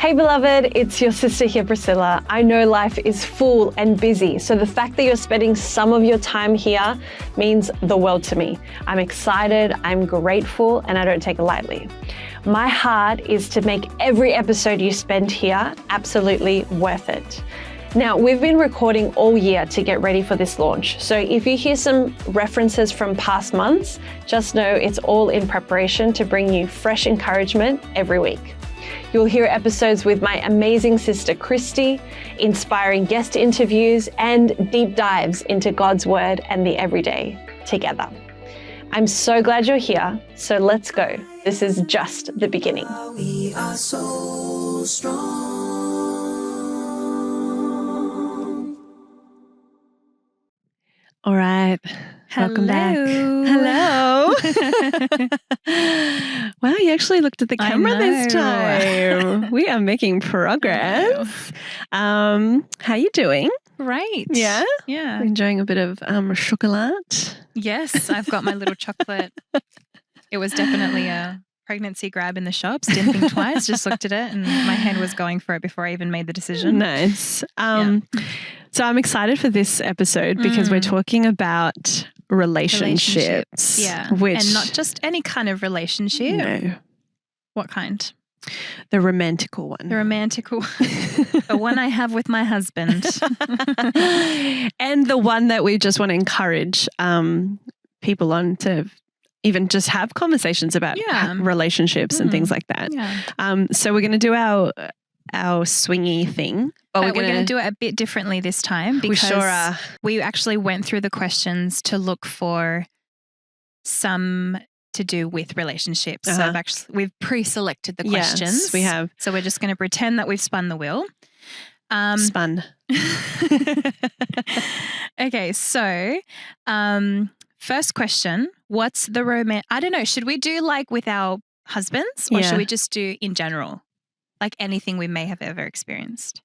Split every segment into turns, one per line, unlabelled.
Hey beloved, it's your sister here, Priscilla. I know life is full and busy, so the fact that you're spending some of your time here means the world to me. I'm excited, I'm grateful, and I don't take it lightly. My heart is to make every episode you spend here absolutely worth it. Now, we've been recording all year to get ready for this launch, so if you hear some references from past months, just know it's all in preparation to bring you fresh encouragement every week. You'll hear episodes with my amazing sister Christy, inspiring guest interviews, and deep dives into God's Word and the everyday together. I'm so glad you're here, so let's go. This is just the beginning.
We are so strong.
All right. Welcome back. Hello. Wow, you actually looked at the camera this time. We are making progress. How you doing?
Great.
Yeah?
Yeah.
Enjoying a bit of chocolate?
Yes, I've got my little chocolate. It was definitely a pregnancy grab in the shops. Didn't think twice, just looked at it and my hand was going for it before I even made the decision.
Nice. So I'm excited for this episode because we're talking about relationships.
Yeah.
Which,
and not just any kind of relationship.
No.
What kind?
The romantical one.
The romantical the one I have with my husband.
And the one that we just want to encourage people on to even just have conversations about relationships and things like that.
Yeah.
So we're going to do our swingy thing.
But we're going to do it a bit differently this time because
we sure are.
We actually went through the questions to look for some to do with relationships. So we've pre-selected the questions.
Yes, we have.
So we're just going to pretend that we've spun the wheel.
Spun.
Okay, so first question, what's the I don't know, should we do like with our husbands or should we just do in general? Like anything we may have ever experienced?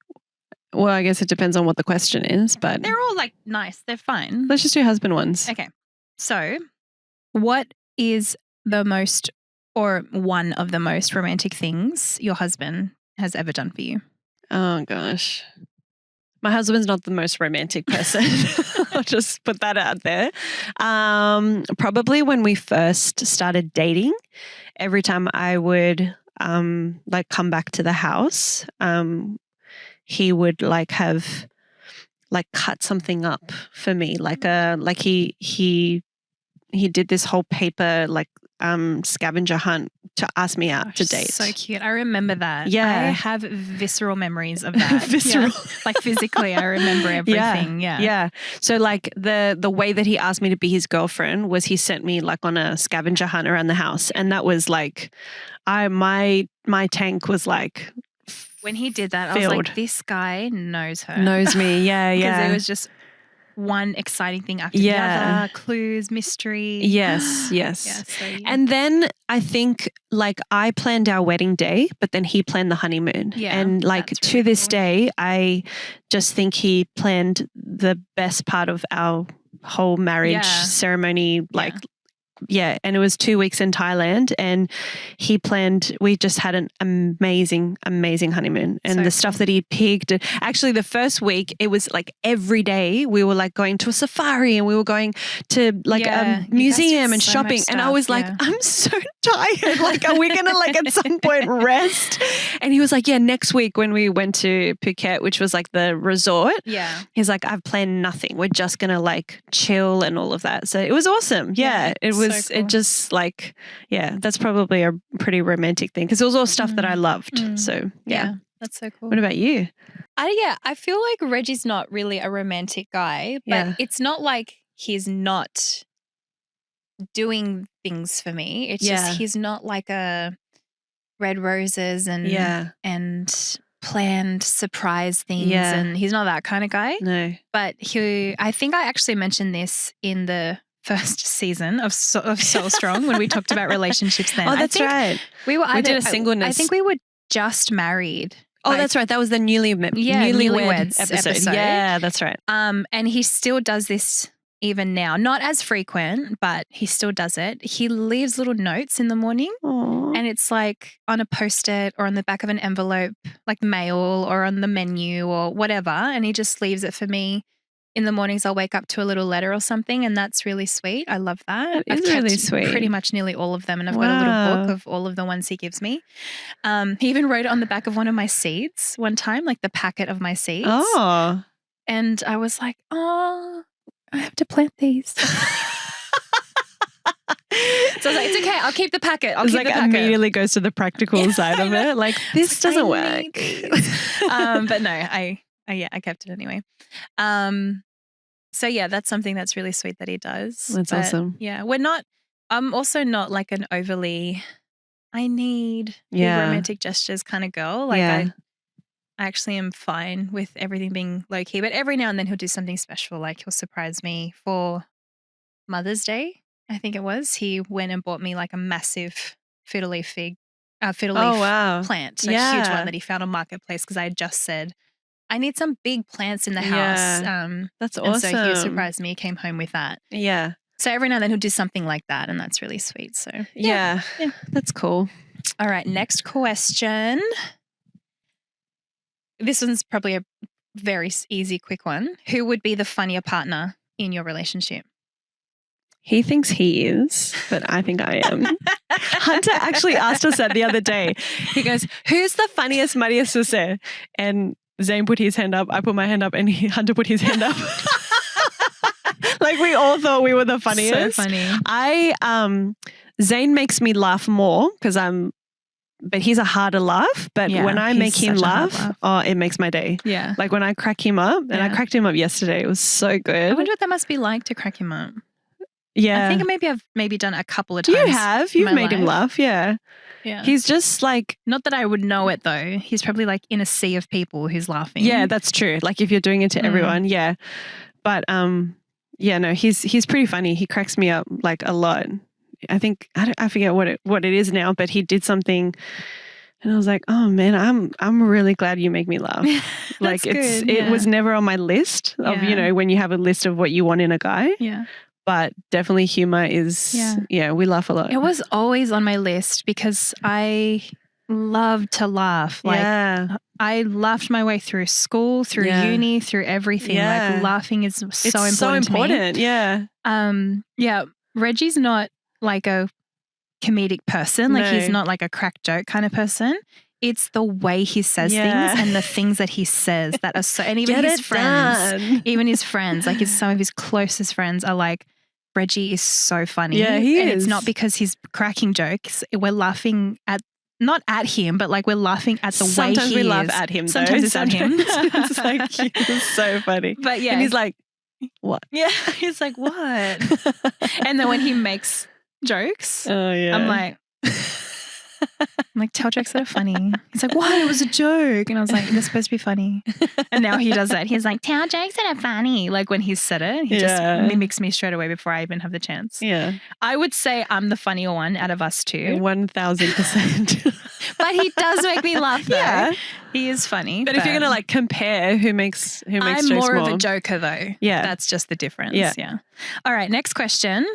Well, I guess it depends on what the question is, but
they're all like nice. They're fine.
Let's just do husband ones.
Okay. So what is the most or one of the most romantic things your husband has ever done for you?
Oh, gosh. My husband's not the most romantic person. I'll just put that out there. Probably when we first started dating, every time I would come back to the house, he would have cut something up for me. He did this whole paper scavenger hunt to ask me out to date.
So cute. I remember that.
Yeah.
I have visceral memories of that.
Visceral.
Yeah. Like physically, I remember everything. Yeah.
Yeah. So the way that he asked me to be his girlfriend was he sent me on a scavenger hunt around the house. And that was my tank was
when he did that,
filled.
I was like, this guy knows her.
Knows me. Yeah. Yeah.
Because it was just one exciting thing after the other, clues, mystery.
Yes.
Yeah, so, yeah.
And then I think I planned our wedding day, but then he planned the honeymoon.
Yeah,
and to this day, I just think he planned the best part of our whole marriage ceremony. And it was 2 weeks in Thailand and we just had an amazing honeymoon and the stuff that he picked. Actually, the first week, it was every day we were going to a safari and we were going to a museum and shopping. And I was I'm so tired. Are we going to at some point rest? And he was next week when we went to Phuket, which was the resort.
Yeah.
He's I've planned nothing. We're just going to chill and all of that. So it was awesome. Yeah. It was. So cool. It just that's probably a pretty romantic thing because it was all stuff that I loved. So yeah,
that's so cool.
What about you?
I feel like Reggie's not really a romantic guy, but it's not he's not doing things for me. It's just he's not a red roses and planned surprise things and he's not that kind of guy.
No.
But I think I actually mentioned this in the first season of Soul Strong when we talked about relationships then.
Oh, that's right.
We did
a singleness.
I think we were just married.
Oh, that's right. That was the newlyweds episode. Yeah, that's right.
And he still does this even now. Not as frequent, but he still does it. He leaves little notes in the morning.
Aww.
And it's like on a Post-it or on the back of an envelope, like mail or on the menu or whatever. And he just leaves it for me. In the mornings, I'll wake up to a little letter or something, and that's really sweet. I love that.
That is
I've kept
really sweet.
pretty much nearly all of them, and I've got a little book of all of the ones he gives me. He even wrote it on the back of one of my seeds one time, like the packet of my seeds.
Oh.
And I was like, oh, I have to plant these. So I was like, it's okay. I'll keep the packet. I'll keep the packet.
Immediately goes to the practical side of it. Like, this doesn't work.
But no, I kept it anyway. So yeah, that's something that's really sweet that he does.
That's awesome.
Yeah, I'm also not like an overly, I need big romantic gestures kind of girl. Like I actually am fine with everything being low key, but every now and then he'll do something special. Like he'll surprise me for Mother's Day. I think it was. He went and bought me like a massive fiddle leaf plant, a huge one that he found on Marketplace because I had just said, I need some big plants in the house.
That's awesome.
And so he surprised me, came home with that.
Yeah.
So every now and then he'll do something like that, and that's really sweet. So
yeah. That's cool.
All right, next question. This one's probably a very easy, quick one. Who would be the funnier partner in your relationship?
He thinks he is, but I think I am. Hunter actually asked us that the other day. He goes, who's the funniest, muddiest sister? And Zane put his hand up, I put my hand up, and Hunter put his hand up. Like we all thought we were the funniest.
So funny.
Zane makes me laugh more because but he's a harder laugh. But when I make him laugh, it makes my day. Yeah. Like when I crack him up, and I cracked him up yesterday. It was so good.
I wonder what that must be like to crack him up.
Yeah.
I think I've done it a couple of times.
You have. You've made him laugh. Yeah.
Yeah.
He's just like.
Not that I would know it though. He's probably like in a sea of people who's laughing.
Yeah, that's true. Like if you're doing it to everyone. Yeah. But yeah, no, he's pretty funny. He cracks me up like a lot. I think I forget what it is now, but he did something and I was like, oh man, I'm really glad you make me laugh. Like it was never on my list of, when you have a list of what you want in a guy.
Yeah.
But definitely humor is, we laugh a lot.
It was always on my list because I love to laugh. Like I laughed my way through school, through uni, through everything. Yeah. Like laughing is so important to me. Yeah. Reggie's not like a comedic person. Like he's not like a crack joke kind of person. It's the way he says things and the things that he says that are so, and even his friends, like some of his closest friends are like, Reggie is so funny.
Yeah, he is.
And it's not because he's cracking jokes. We're laughing not at him, but like we're laughing at the way he is.
Sometimes we laugh at him.
Sometimes it's at him.
It's like, he's so funny.
But yeah.
And he's like, what?
Yeah. He's like, what? And then when he makes jokes, I'm like, tell jokes that are funny. He's like, what? It was a joke. And I was like, they're supposed to be funny. And now he does that. He's like, tell jokes that are funny. Like when he's said it, he just mimics me straight away before I even have the chance.
Yeah.
I would say I'm the funnier one out of us two.
1000%.
But he does make me laugh though. Yeah. He is funny.
But if you're going to like compare who makes
I'm
jokes
more of a joker though.
Yeah.
That's just the difference. Yeah. All right. Next question.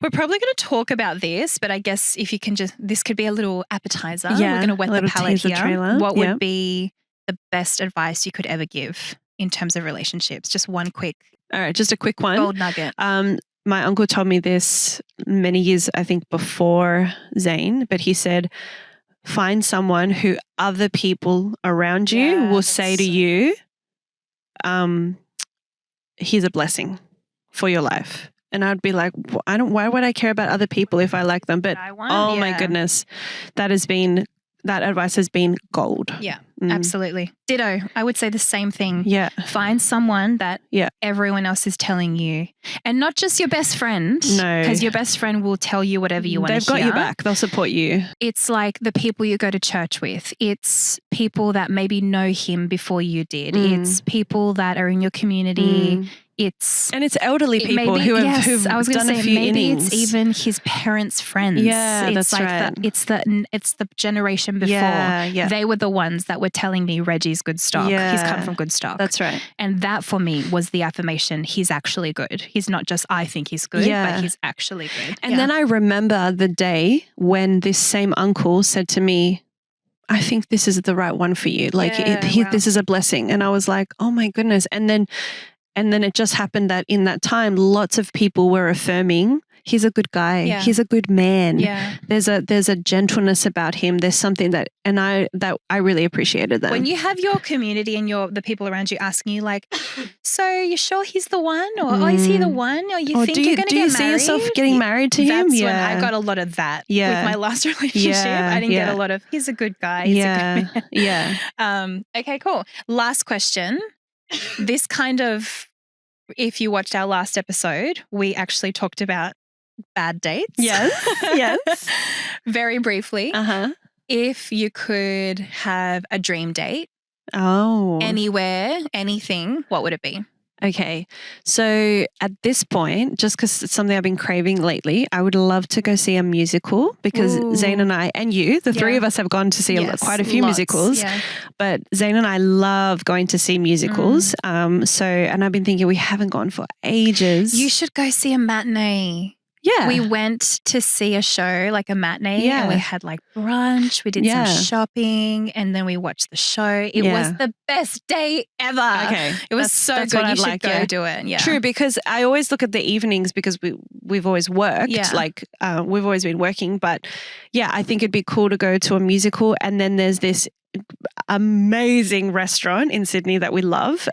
We're probably going to talk about this, but I guess if you can this could be a little appetizer.
Yeah,
we're going to wet the palate here.
Trailer.
What would be the best advice you could ever give in terms of relationships? Just one quick.
All right, just a quick one.
Gold nugget.
My uncle told me this many years, I think, before Zane, but he said, find someone who other people around you will say to you, he's a blessing for your life. And I'd be like, why would I care about other people if I like them? But my goodness, that advice has been gold.
Yeah, absolutely. Ditto. I would say the same thing.
Yeah.
Find someone that everyone else is telling you. And not just your best friend. No. Because your best friend will tell you whatever you want to hear.
They've got your back. They'll support you.
It's like the people you go to church with. It's people that maybe know him before you did. It's people that are in your community.
And it's elderly people who've
I was
done
say,
a few
maybe
innings.
It's even his parents' friends.
Yeah,
it's
that's
like
right.
It's the generation before.
Yeah.
They were the ones that were telling me Reggie's good stock.
Yeah.
He's come from good stock.
That's right.
And that for me was the affirmation. He's actually good. He's not just I think he's good, but he's actually good.
And then I remember the day when this same uncle said to me, I think this is the right one for you. Like this is a blessing. And I was like, oh my goodness. And then it just happened that in that time, lots of people were affirming, he's a good guy. Yeah. He's a good man. Yeah. There's a gentleness about him. There's something that I really appreciated that.
When you have your community and the people around you asking you like, so you sure he's the one? Or is he the one? Or you think you're going to get married?
Do you see yourself getting married to him?
That's when I got a lot of that with my last relationship. I didn't get a lot of, he's a good guy. He's a good man. Okay, cool. Last question. This kind of, if you watched our last episode, we actually talked about bad dates.
Yes.
Very briefly. If you could have a dream date, anywhere, anything, what would it be?
Okay. So at this point, just because it's something I've been craving lately, I would love to go see a musical because Zane and I, and you, the three of us have gone to see quite a few musicals. Yeah. But Zane and I love going to see musicals. And I've been thinking we haven't gone for ages.
You should go see a matinee.
Yeah.
We went to see a show, like a matinee, and we had like brunch, we did some shopping, and then we watched the show. It was the best day ever. Okay. It was so good. You should go do it. Yeah.
True, because I always look at the evenings because we've always worked. Yeah. Like we've always been working. But yeah, I think it'd be cool to go to a musical. And then there's this amazing restaurant in Sydney that we love.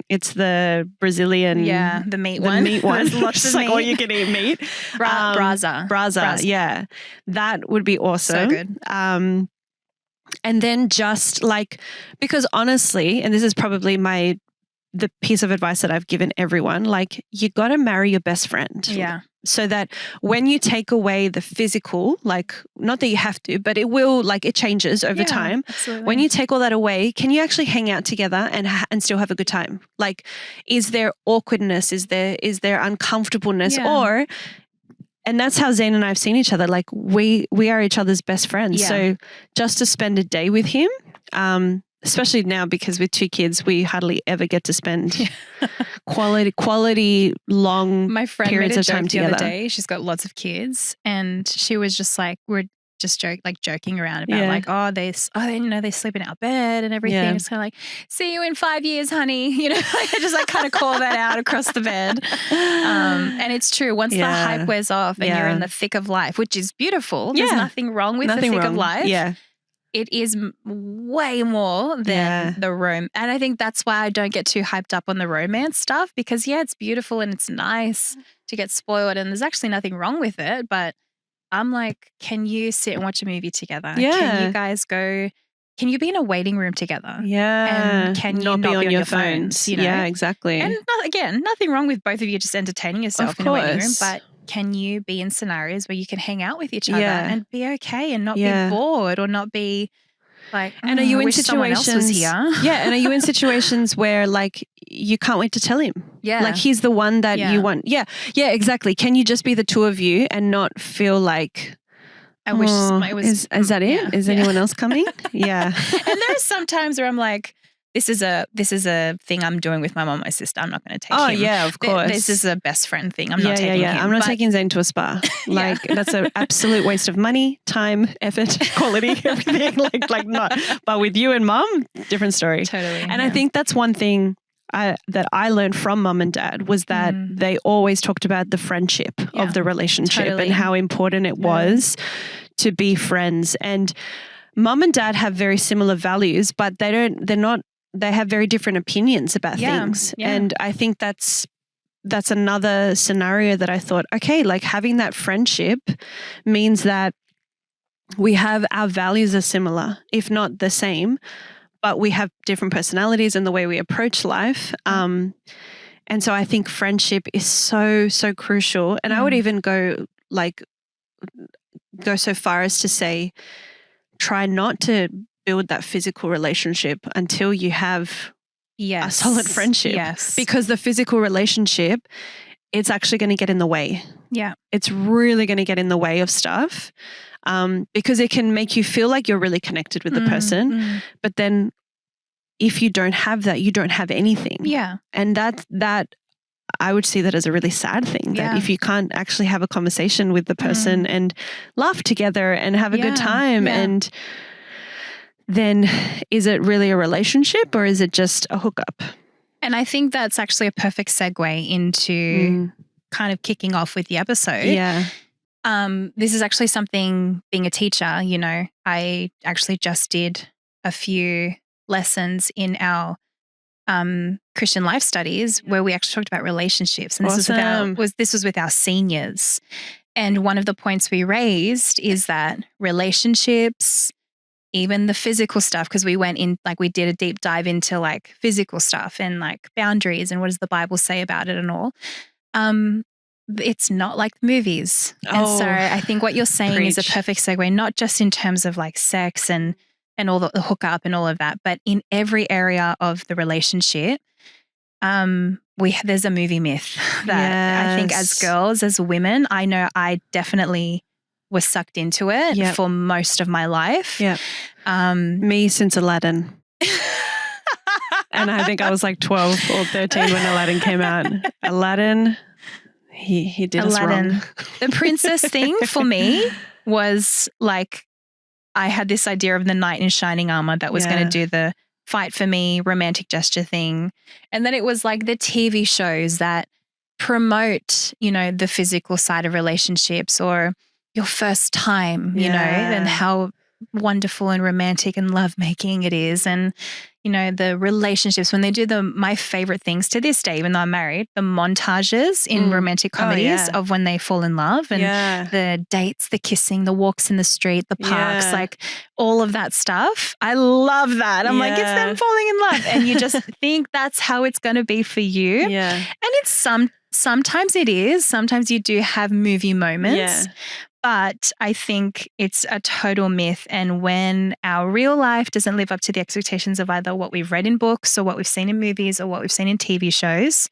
It's the Brazilian,
the meat one.
The meat one,
lots of
like
meat.
all you can eat meat. Braza. Yeah, that would be awesome.
So good.
And then just like, because honestly, and this is probably the piece of advice that I've given everyone, like you got to marry your best friend.
Yeah.
So that when you take away the physical, like not that you have to, but it will, like it changes over time.
Absolutely.
When you take all that away, can you actually hang out together and still have a good time? Like, is there awkwardness? Is there uncomfortableness? Yeah. And that's how Zane and I have seen each other. Like we are each other's best friends. Yeah. So just to spend a day with him, especially now because with 2 kids, we hardly ever get to spend quality long periods of time together.
My friend made a joke the other day. She's got lots of kids, and she was just like, we're just joking around about like, they sleep in our bed and everything. Yeah. It's kind of like, see you in 5 years, honey. You know, I just like kind of call that out across the bed. And it's true. Once the hype wears off and you're in the thick of life, which is beautiful. There's nothing wrong with the thick of life.
Yeah.
It is way more than the romance. And I think that's why I don't get too hyped up on the romance stuff because, it's beautiful and it's nice to get spoiled and there's actually nothing wrong with it. But I'm like, can you sit and watch a movie together? Yeah. Can you guys go, can you be in a waiting room together?
Yeah.
And can you not be on your phones? You know?
Yeah, exactly.
And again, nothing wrong with both of you just entertaining yourself in a waiting room, but can you be in scenarios where you can hang out with each other and be okay and not be bored or not be like,
and are you in
situations
here? Yeah. And are you in situations where like you can't wait to tell him?
Yeah.
Like he's the one that you want. Yeah. Yeah, exactly. Can you just be the two of you and not feel like
I wish it was.
Is that it? Yeah. Is anyone else coming? Yeah.
And there's some times where I'm like, this is a thing I'm doing with my mom and my sister. I'm not going to take him.
Oh, yeah, of course.
This is a best friend thing. I'm not taking him.
I'm not taking Zane to a spa. Like that's an absolute waste of money, time, effort, quality, everything. like not. But with you and mom, different story.
Totally.
And I think that's one thing that I learned from mum and dad was that they always talked about the friendship of the relationship and how important it was to be friends. And mum and dad have very similar values, but they have very different opinions about things. Yeah. And I think that's another scenario that I thought, okay, like having that friendship means that we have our values are similar, if not the same, but we have different personalities and the way we approach life. And so I think friendship is so, so crucial. And I would even go so far as to say, try not to build that physical relationship until you have a solid friendship.
Yes.
Because the physical relationship, it's actually going to get in the way.
Yeah.
It's really going to get in the way of stuff because it can make you feel like you're really connected with the person. But then if you don't have that, you don't have anything.
Yeah.
And that I would see that as a really sad thing, that if you can't actually have a conversation with the person and laugh together and have a good time, and then is it really a relationship or is it just a hookup?
And I think that's actually a perfect segue into kind of kicking off with the episode.
Yeah.
This is actually something, being a teacher, you know, I actually just did a few lessons in our Christian life studies where we actually talked about relationships. And this was with our seniors. And one of the points we raised is that relationships, even the physical stuff, because we went in, like we did a deep dive into like physical stuff and like boundaries and what does the Bible say about it and all. It's not like movies. And so I think what you're saying is a perfect segue, not just in terms of like sex and all the hookup and all of that, but in every area of the relationship, there's a movie myth that I think as girls, as women, I know I definitely was sucked into it for most of my life.
Yeah. Me since Aladdin. And I think I was like 12 or 13 when Aladdin came out. Aladdin, he did us wrong.
The princess thing for me was like, I had this idea of the knight in shining armor that was going to do the fight for me, romantic gesture thing. And then it was like the TV shows that promote, you know, the physical side of relationships or your first time, you know, and how wonderful and romantic and lovemaking it is. And, you know, the relationships, when they do my favorite things to this day, even though I'm married, the montages in romantic comedies of when they fall in love and the dates, the kissing, the walks in the street, the parks, like all of that stuff. I love that. I'm like, it's them falling in love. And you just think that's how it's going to be for you.
Yeah.
And it's sometimes it is. Sometimes you do have movie moments. Yeah. But I think it's a total myth. And when our real life doesn't live up to the expectations of either what we've read in books or what we've seen in movies or what we've seen in TV shows,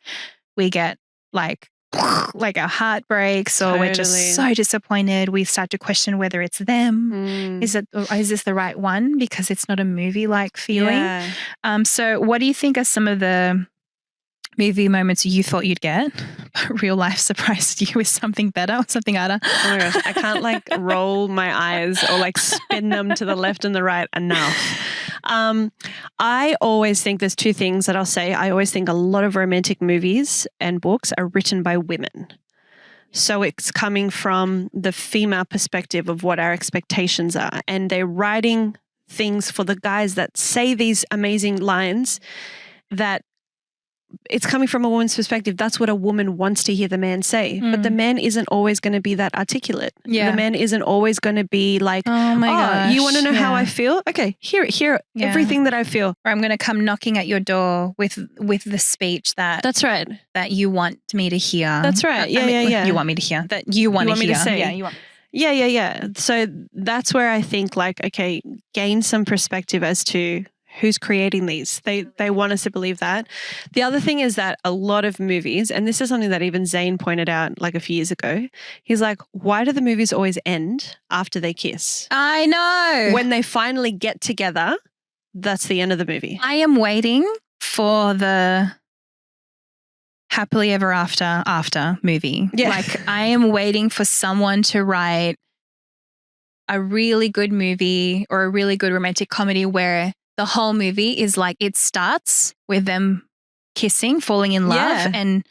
we get like our heart breaks or we're just so disappointed. We start to question whether it's them. Is this the right one? Because it's not a movie-like feeling. Yeah. So what do you think are some of the movie moments you thought you'd get, but real life surprised you with something better or something harder?
Oh my gosh, I can't like roll my eyes or like spin them to the left and the right enough. I always think there's two things that I'll say. I always think a lot of romantic movies and books are written by women. So it's coming from the female perspective of what our expectations are. And they're writing things for the guys that say these amazing lines that it's coming from a woman's perspective. That's what a woman wants to hear the man say. But the man isn't always going to be that articulate. Yeah. The man isn't always going to be like, oh my gosh, you want to know how I feel? Okay, hear everything that I feel.
Or I'm going to come knocking at your door with the speech
that's right,
that you want me to hear.
That's right. Yeah.
You want me to hear. That you want to hear.
Me to say.
Yeah, you want.
Yeah. So that's where I think like, okay, gain some perspective as to who's creating these. They want us to believe that. The other thing is that a lot of movies, and this is something that even Zane pointed out like a few years ago, he's like, why do the movies always end after they kiss?
I know.
When they finally get together, that's the end of the movie.
I am waiting for the happily ever after movie. Yeah. Like I am waiting for someone to write a really good movie or a really good romantic comedy where the whole movie is like, it starts with them kissing, falling in love, and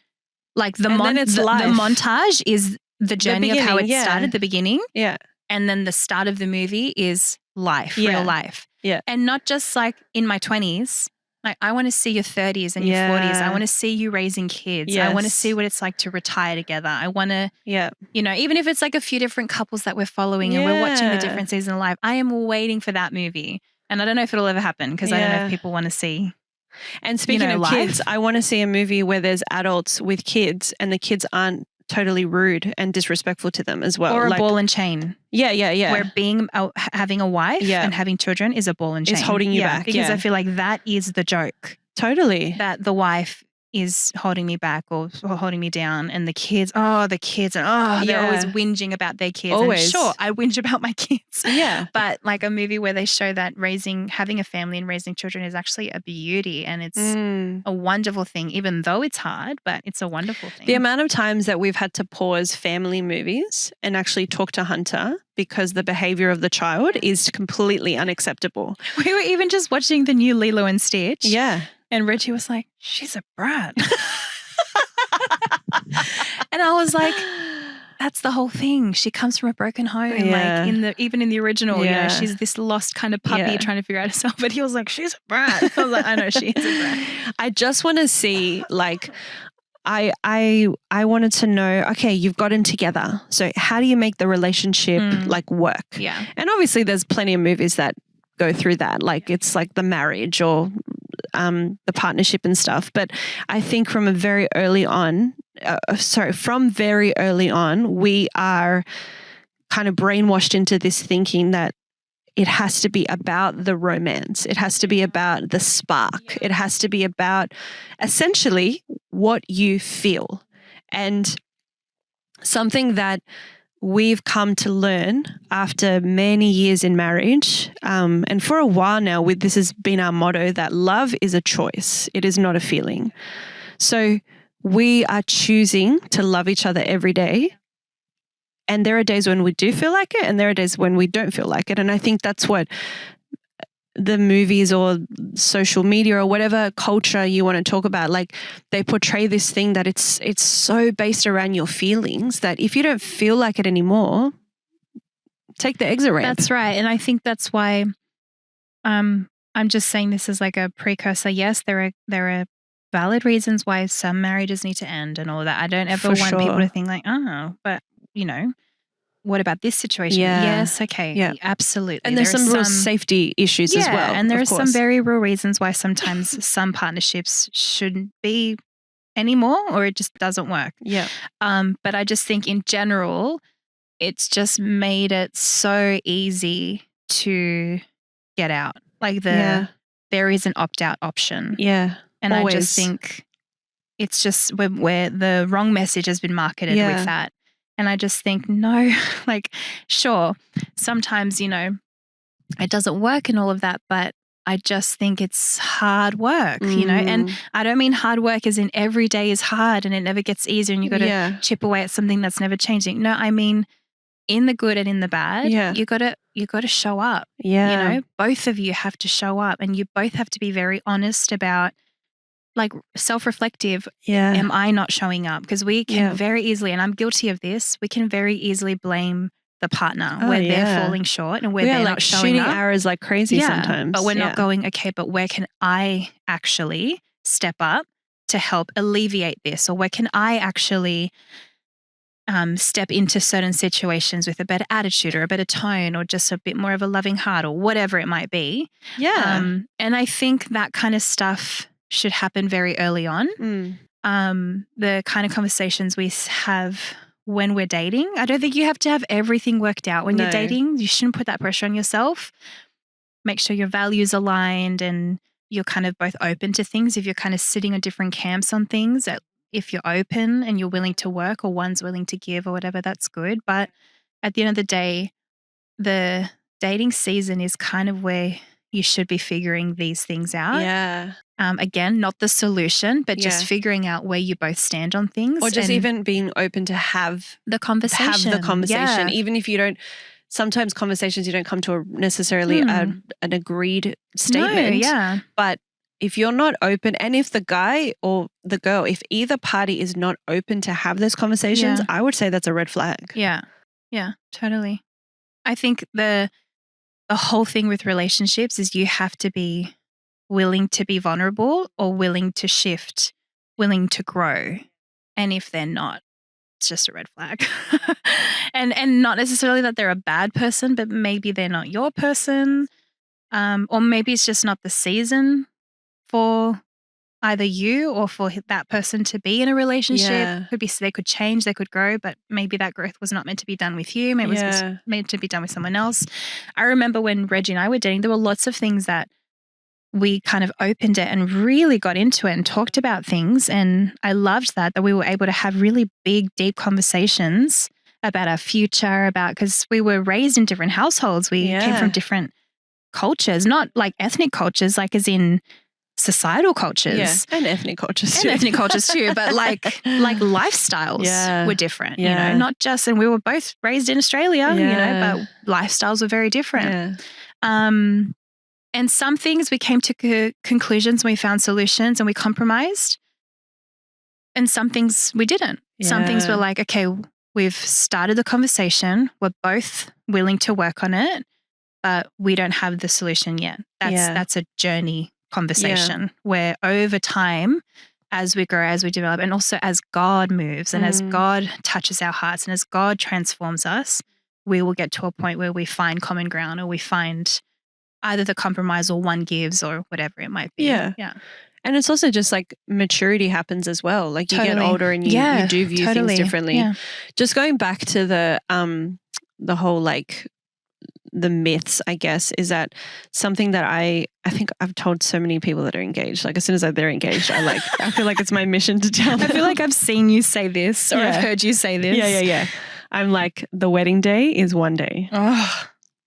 like the montage is the journey of how it started, the beginning.
Yeah.
And then the start of the movie is life, real life.
Yeah.
And not just like in my 20s. Like I want to see your 30s and your 40s. I want to see you raising kids. Yes. I want to see what it's like to retire together. I want to, you know, even if it's like a few different couples that we're following and we're watching the different seasons of life, I am waiting for that movie. And I don't know if it'll ever happen because I don't know if people want to see.
And speaking of kids, I want to see a movie where there's adults with kids and the kids aren't totally rude and disrespectful to them as well.
Or a ball and chain.
Yeah.
Where having a wife and having children is a ball and chain.
It's holding you back.
Because I feel like that is the joke
Totally.
that the wife is holding me back or holding me down, and the kids, they're always whinging about their kids.
Always.
And sure, I whinge about my kids.
Yeah.
But like a movie where they show that having a family and raising children is actually a beauty, and it's a wonderful thing, even though it's hard, but it's a wonderful thing.
The amount of times that we've had to pause family movies and actually talk to Hunter because the behavior of the child is completely unacceptable.
We were even just watching the new Lilo and Stitch.
Yeah.
And Reggie was like, she's a brat. And I was like, that's the whole thing. She comes from a broken home. Like even in the original, she's this lost kind of puppy trying to figure out herself. But he was like, she's a brat. I was like, I know she is a brat.
I just want to see, like, I wanted to know, okay, you've gotten together. So how do you make the relationship like work?
Yeah.
And obviously there's plenty of movies that go through that. Like it's like the marriage or the partnership and stuff. But I think from very early on, we are kind of brainwashed into this thinking that it has to be about the romance. It has to be about the spark. It has to be about essentially what you feel. And something that we've come to learn after many years in marriage, and for a while now, this has been our motto, that love is a choice. It is not a feeling. So we are choosing to love each other every day. And there are days when we do feel like it, and there are days when we don't feel like it. And I think that's what the movies or social media or whatever culture you want to talk about, like they portray this thing that it's so based around your feelings that if you don't feel like it anymore, take the exit ramp.
That's right. And I think that's why I'm just saying this as like a precursor. Yes, there are valid reasons why some marriages need to end and all that. I don't ever want people to think like, but you know, what about this situation?
Yeah.
Yes, okay, absolutely.
And there's some real safety issues as well.
And there are some very real reasons why sometimes some partnerships shouldn't be anymore, or it just doesn't work.
Yeah.
But I just think in general, it's just made it so easy to get out. Like there is an opt-out option.
Yeah.
And
always.
I just think it's just where the wrong message has been marketed with that. And I just think, no, like, sure, sometimes, you know, it doesn't work and all of that, but I just think it's hard work, you know, and I don't mean hard work as in every day is hard and it never gets easier and you got to chip away at something that's never changing. No, I mean, in the good and in the bad, you got to show up.
Yeah.
You know, both of you have to show up, and you both have to be very honest about, like, self-reflective.
Yeah.
Am I not showing up? Because we can very easily, and I'm guilty of this, we can very easily blame the partner where they're falling short and where they're not showing
shooting
up.
arrows like crazy sometimes.
But we're not going, okay, but where can I actually step up to help alleviate this? Or where can I actually step into certain situations with a better attitude or a better tone or just a bit more of a loving heart or whatever it might be.
Yeah.
And I think that kind of stuff should happen very early on. The kind of conversations we have when we're dating. I don't think you have to have everything worked out when you're dating. You shouldn't put that pressure on yourself. Make sure your values aligned and you're kind of both open to things. If you're kind of sitting on different camps on things, if you're open and you're willing to work or one's willing to give or whatever, that's good. But at the end of the day, the dating season is kind of where you should be figuring these things out.
Yeah.
Again, not the solution, but just figuring out where you both stand on things.
Or just even being open to have
the conversation.
Yeah. Even if you don't, sometimes conversations you don't come to necessarily an agreed statement.
No,
But if you're not open, and if the guy or the girl, if either party is not open to have those conversations, I would say that's a red flag.
Yeah. Yeah, totally. I think the whole thing with relationships is you have to be willing to be vulnerable or willing to shift, willing to grow. And if they're not, it's just a red flag. and not necessarily that they're a bad person, but maybe they're not your person. Or maybe it's just not the season for either you or for that person to be in a relationship.
Yeah.
Could be they could change, they could grow, but maybe that growth was not meant to be done with you. Maybe it was meant to be done with someone else. I remember when Reggie and I were dating, there were lots of things that we kind of opened it and really got into it and talked about things. And I loved that we were able to have really big, deep conversations about our future, because we were raised in different households. We came from different cultures, not like ethnic cultures, like as in societal cultures.
Yeah, and ethnic cultures
and
too.
ethnic cultures too, but like lifestyles were different, you know, not just, and we were both raised in Australia, you know, but lifestyles were very different. And some things we came to conclusions, and we found solutions and we compromised. And some things we didn't. Some things were like, okay, we've started the conversation. We're both willing to work on it, but we don't have the solution yet. That's a journey conversation where over time, as we grow, as we develop, and also as God moves and as God touches our hearts and as God transforms us, we will get to a point where we find common ground, or we find either the compromise or one gives or whatever it might be. Yeah.
And it's also just like maturity happens as well. Like you get older and you do view things differently. Yeah. Just going back to the whole like the myths, I guess, is that something that I think I've told so many people that are engaged. Like as soon as they're engaged, I feel like it's my mission to tell them.
I feel like I've seen you say this, or I've heard you say this.
Yeah. I'm like, the wedding day is one day.
Oh.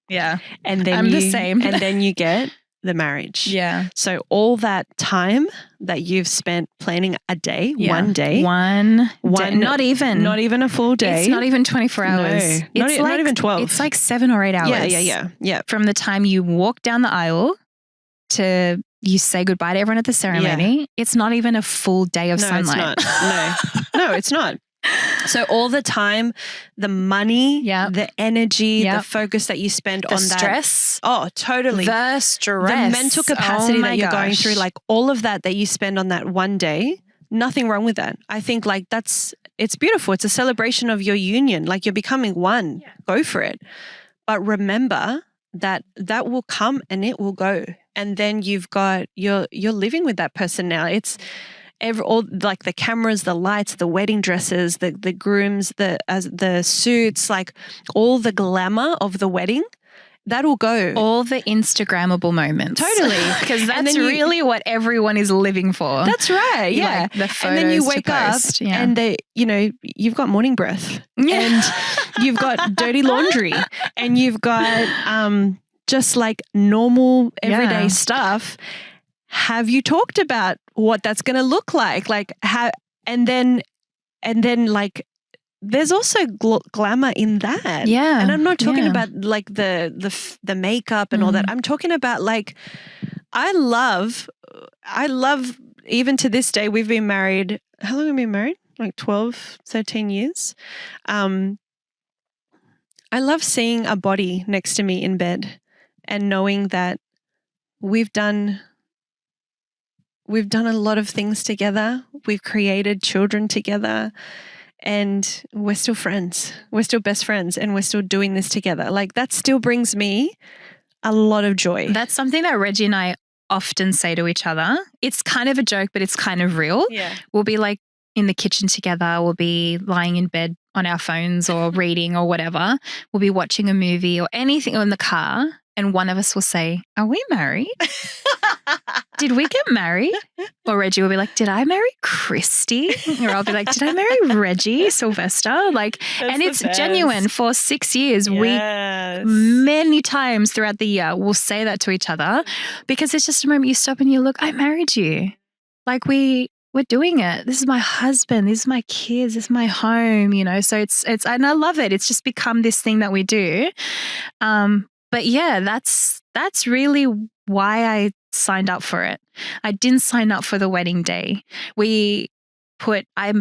Yeah.
And then
I'm the same.
And then you get the marriage.
Yeah.
So all that time that you've spent planning a day, one day.
One day, not even
a full day.
It's not even 24 hours.
No, not even 12.
It's like 7 or 8 hours.
Yeah.
From the time you walk down the aisle to you say goodbye to everyone at the ceremony, it's not even a full day of sunlight.
It's not. No, it's not. So all the time, the money, the energy, the focus that you spend on that.
The stress.
Oh, totally.
The stress.
The mental capacity that you're going through, like all of that you spend on that one day, nothing wrong with that. I think like it's beautiful. It's a celebration of your union. Like you're becoming one. Yeah. Go for it. But remember that will come and it will go. And then you're living with that person now. It's all like the cameras, the lights, the wedding dresses, the grooms, the suits, like all the glamour of the wedding, that'll go.
All the Instagrammable moments.
Totally.
Because that's really what everyone is living for.
That's right. Yeah.
Like the photos
and then you wake up and you've got morning breath and you've got dirty laundry and you've got just like normal everyday stuff. Have you talked about what that's going to look like? Like how, and then like there's also glamour in that.
Yeah.
And I'm not talking about like the makeup and all that. I'm talking about like, I love even to this day, we've been married. How long have we been married? Like 12, 13 years. I love seeing a body next to me in bed and knowing that we've done a lot of things together. We've created children together and we're still friends. We're still best friends and we're still doing this together. Like that still brings me a lot of joy.
That's something that Reggie and I often say to each other. It's kind of a joke, but it's kind of real.
Yeah.
We'll be like in the kitchen together. We'll be lying in bed on our phones or reading or whatever. We'll be watching a movie or anything or in the car. And one of us will say, "Are we married? Did we get married?" Or Reggie will be like, "Did I marry Christy?" Or I'll be like, "Did I marry Reggie Sylvester?" Like, and it's genuine. For 6 years, we many times throughout the year will say that to each other because it's just a moment you stop and you look, I married you. Like we're doing it. This is my husband. This is my kids. This is my home, you know? So it's, and I love it. It's just become this thing that we do. But yeah, that's really why I signed up for it. I didn't sign up for the wedding day. I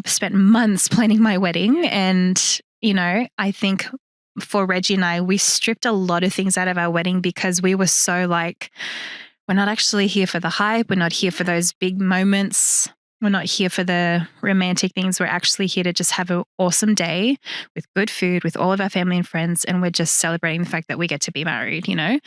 spent months planning my wedding and, you know, I think for Reggie and I, we stripped a lot of things out of our wedding because we were so like, we're not actually here for the hype. We're not here for those big moments. We're not here for the romantic things. We're actually here to just have an awesome day with good food, with all of our family and friends. And we're just celebrating the fact that we get to be married, you know?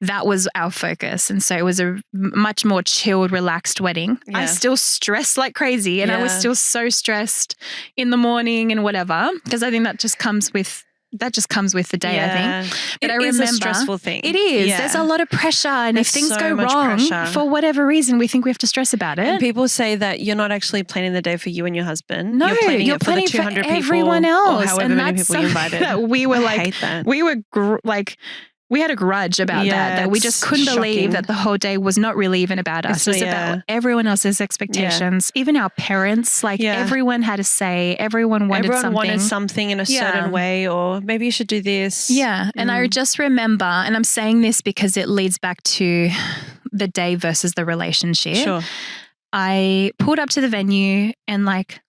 That was our focus. And so it was a much more chilled, relaxed wedding. Yeah. I still stressed like crazy and I was still so stressed in the morning and whatever, because I think that just comes with
that just comes with the day, I think. But I remember,
a stressful thing.
It is.
Yeah.
There's a lot of pressure. And
There's
if things
so
go
much
wrong,
pressure.
for whatever reason, we think we have to stress about it.
And people say that you're not actually planning the day for you and your husband.
No,
you're planning it for the
planning
200
for
people
everyone else.
or however
and
many
that's
people you
something
invited.
that we were
I
like,
hate that.
we were we had a grudge about that we just couldn't believe that the whole day was not really even about us. It was about everyone else's expectations, even our parents. Like everyone had a say. Everyone wanted
something in a certain way, or maybe you should do this.
Yeah. And I just remember, and I'm saying this because it leads back to the day versus the relationship.
Sure.
I pulled up to the venue and like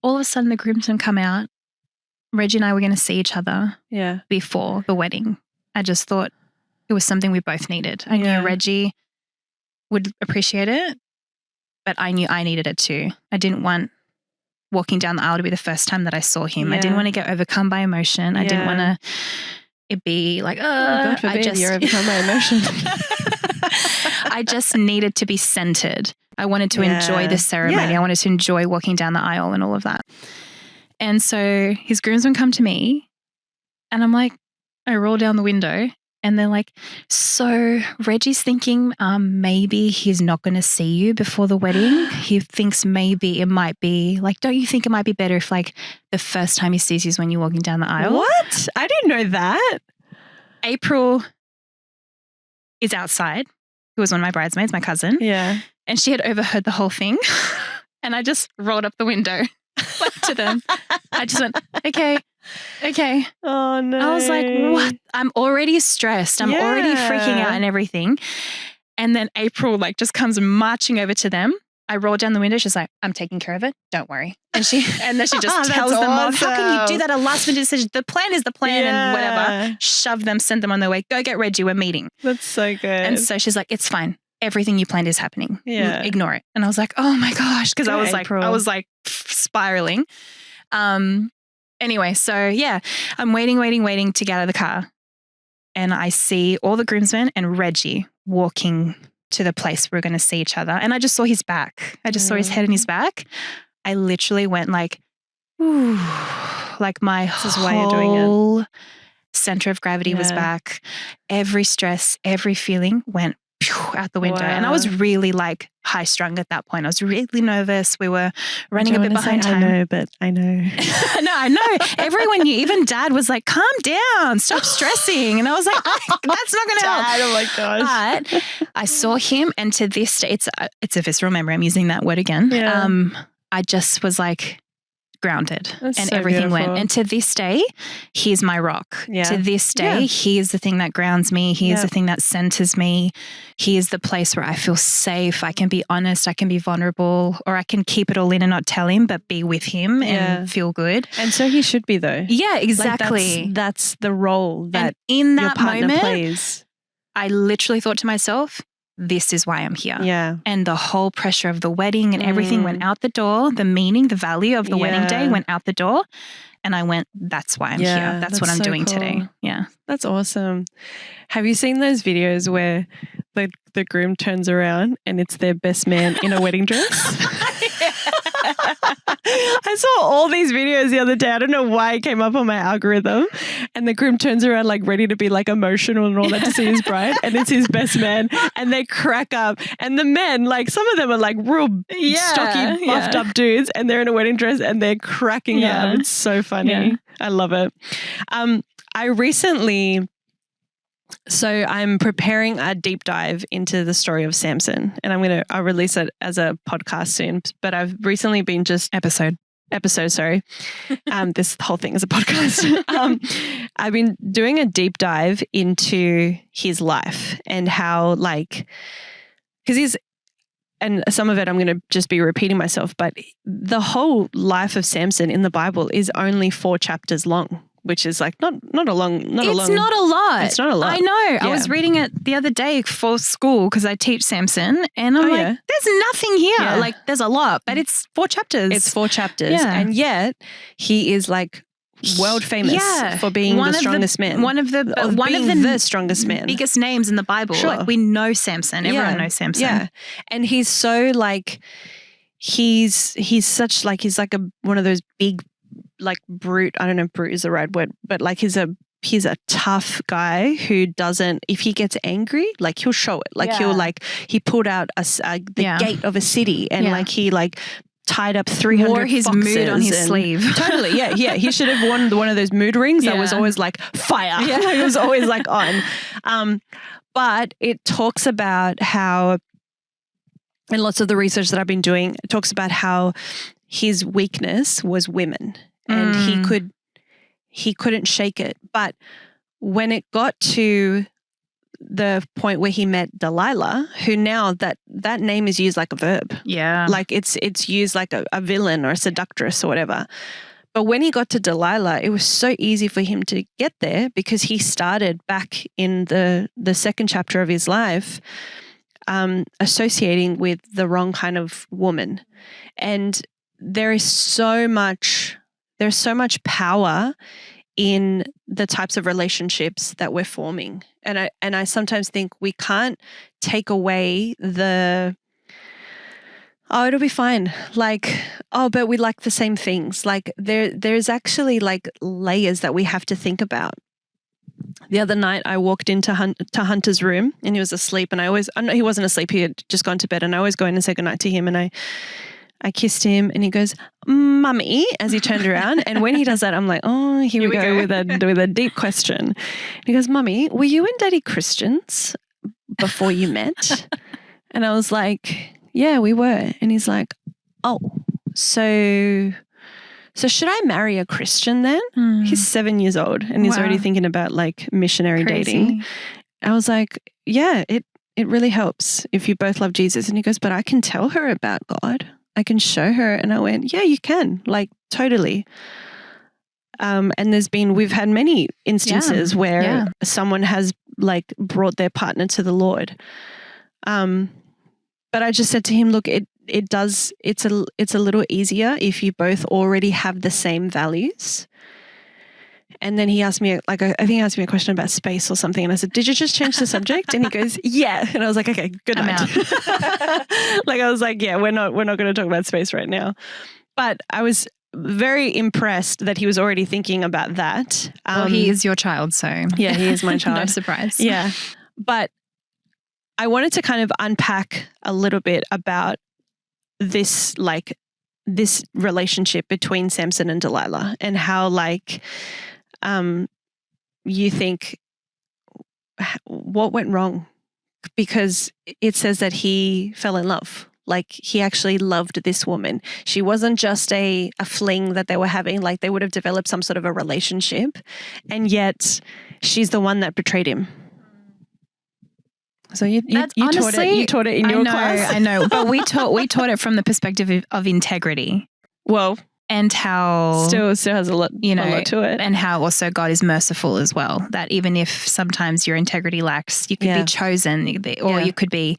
all of a sudden the groomsmen come out. Reggie and I were going to see each other before the wedding. I just thought it was something we both needed. I knew Reggie would appreciate it, but I knew I needed it too. I didn't want walking down the aisle to be the first time that I saw him. I didn't want to get overcome by emotion. I didn't want to it be like,
God forbid you're overcome by emotion.
I just needed to be centered. I wanted to enjoy the ceremony. I wanted to enjoy walking down the aisle and all of that. And so his groomsmen come to me and I'm like, I roll down the window and they're like, so Reggie's thinking maybe he's not going to see you before the wedding. He thinks maybe it might be like, don't you think it might be better if like the first time he sees you is when you're walking down the aisle?
What? I didn't know that.
April is outside, who was one of my bridesmaids, my cousin.
Yeah.
And she had overheard the whole thing. And I just rolled up the window to them. I just went, okay.
Oh, no.
I was like, what? I'm already stressed. I'm already freaking out and everything. And then April like just comes marching over to them. I roll down the window. She's like, I'm taking care of it. Don't worry. And then she just tells them off. How can you do that? A last minute decision. The plan is the plan and whatever. Shove them, send them on their way. Go get Reggie. We're meeting.
That's so good.
And so she's like, it's fine. Everything you planned is happening.
Yeah.
Ignore it. And I was like, oh my gosh. Because I was like spiraling. Anyway, so yeah, I'm waiting to get out of the car. And I see all the groomsmen and Reggie walking to the place we're going to see each other. And I just saw his back. I just saw his head and his back. I literally went like, ooh, like my whole center of gravity was back. Every stress, every feeling went out the window. Wow. And I was really like high strung at that point. I was really nervous. We were running a bit behind time.
I know.
No, I know. Everyone knew. Even Dad was like, calm down, stop stressing. And I was like, that's not going to help.
Oh my gosh.
But I saw him, and to this day, it's a visceral memory. I'm using that word again. Yeah. I just was like grounded. That's and so everything beautiful. Went. And to this day, he's my rock. Yeah. To this day, he is the thing that grounds me. He is the thing that centers me. He is the place where I feel safe. I can be honest. I can be vulnerable, or I can keep it all in and not tell him, but be with him and feel good.
And so he should be though.
Yeah, exactly.
Like that's the role that
in that
your partner
moment
plays.
I literally thought to myself, this is why I'm here.
Yeah.
And the whole pressure of the wedding and everything went out the door. The meaning, the value of the wedding day went out the door. And I went, that's why I'm here. That's what I'm doing today. Yeah.
That's awesome. Have you seen those videos where the groom turns around and it's their best man in a wedding dress? I saw all these videos the other day. I don't know why it came up on my algorithm. And the groom turns around like ready to be like emotional and all that to see his bride. And it's his best man. And they crack up. And the men, like some of them are like real stocky, buffed up dudes. And they're in a wedding dress and they're cracking up. It's so funny. Yeah. I love it. I recently... So I'm preparing a deep dive into the story of Samson, and I'll release it as a podcast soon. But I've recently been just episode. Sorry, this whole thing is a podcast. I've been doing a deep dive into his life and how, like, because and some of it I'm going to just be repeating myself, but the whole life of Samson in the Bible is only 4 chapters long. Which is like not a lot.
It's not a lot. I know.
Yeah.
I was reading it the other day for school because I teach Samson, and I'm like, there's nothing here. Yeah. Like there's a lot, but it's 4 chapters.
It's 4 chapters, and yet he is like world famous for being the strongest man.
One of the strongest man, biggest names in the Bible.
Sure.
Like we know Samson. Everyone knows Samson.
Yeah, and he's so like he's such like he's like one of those big like brute. I don't know if brute is the right word, but like he's a tough guy who doesn't, if he gets angry, like he'll show it. Like he pulled out the gate of a city and like he like tied up 300
wore his mood on his sleeve.
Totally. Yeah. Yeah. He should have worn one of those mood rings that was always like fire. Yeah. Like it was always like on. But it talks about how, and lots of the research that I've been doing, it talks about how his weakness was women and he couldn't shake it. But when it got to the point where he met Delilah, who now that name is used like a verb.
Yeah.
Like it's used like a villain or a seductress or whatever. But when he got to Delilah, it was so easy for him to get there because he started back in the second chapter of his life associating with the wrong kind of woman. And there's so much power in the types of relationships that we're forming. And I sometimes think we can't take away it'll be fine. Like, but we like the same things. Like there's actually like layers that we have to think about. The other night I walked into Hunter's room and he was asleep, and I know he wasn't asleep, he had just gone to bed, and I always go in and say goodnight to him, and I kissed him and he goes, "Mummy," as he turned around. And when he does that, I'm like, oh, here we go with a deep question. And he goes, "Mummy, were you and Daddy Christians before you met?" And I was like, "Yeah, we were." And he's like, "Oh, so should I marry a Christian then?" He's 7 years old and he's already thinking about like missionary dating. I was like, "Yeah, it really helps if you both love Jesus." And he goes, "But I can tell her about God. I can show her." And I went, "Yeah, you can, like totally." And we've had many instances where someone has like brought their partner to the Lord. But I just said to him, "Look, it's a little easier if you both already have the same values." And then he asked me, like, I think he asked me a question about space or something. And I said, "Did you just change the subject?" And he goes, "Yeah." And I was like, "Okay, good night." Like, I was like, "Yeah, we're not going to talk about space right now." But I was very impressed that he was already thinking about that.
Well, he is your child, so.
Yeah, he is my child.
No surprise.
Yeah. But I wanted to kind of unpack a little bit about this relationship between Samson and Delilah, and how like you think what went wrong, because it says that he fell in love. Like he actually loved this woman. She wasn't just a fling that they were having, like they would have developed some sort of a relationship, and yet she's the one that betrayed him. So you taught it in your class.
I know, but we taught it from the perspective of integrity.
Well,
and how
still has a lot to it,
and how also God is merciful as well. That even if sometimes your integrity lacks, you could be chosen, or you could be,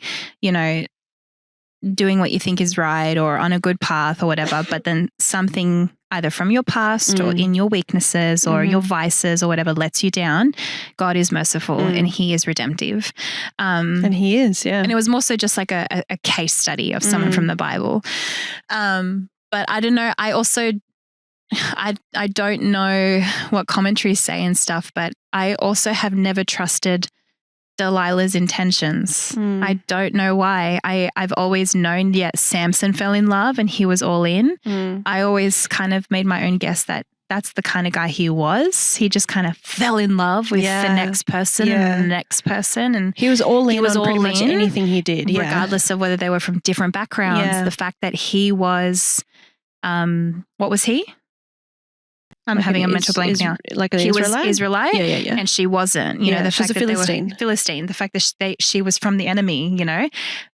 doing what you think is right or on a good path or whatever. But then something either from your past or in your weaknesses or your vices or whatever lets you down. God is merciful and He is redemptive.
And He is, yeah.
And it was more so just like a case study of someone from the Bible. But I don't know. I also, I don't know what commentaries say and stuff, but I also have never trusted Delilah's intentions. I don't know why. I've always known, Samson fell in love and he was all in. I always kind of made my own guess that that's the kind of guy he was. He just kind of fell in love with the next person and the next person. And
he was all in on pretty much anything he did.
Regardless of whether they were from different backgrounds. The fact that he was, what was he? I'm like having a mental blank now.
Like an
Israelite? Was Israelite,
yeah.
And she wasn't. You know, the
she's
fact
a Philistine.
That Philistine. The fact that she was from the enemy.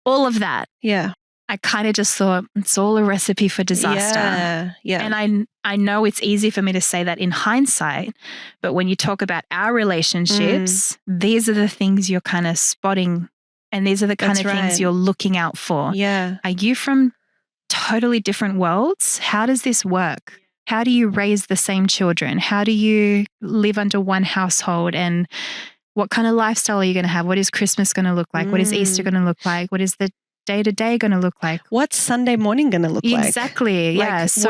All of that.
Yeah.
I kind of just thought it's all a recipe for disaster.
Yeah.
And I know it's easy for me to say that in hindsight, but when you talk about our relationships, these are the things you're kind of spotting, and these are the kind of things you're looking out for.
Yeah.
Are you from totally different worlds? How does this work? How do you raise the same children? How do you live under one household? And what kind of lifestyle are you going to have? What is Christmas going to look like? What is Easter going to look like? What is the day to day going to look like?
What's Sunday morning going to look like?
Exactly.
Like,
yeah. So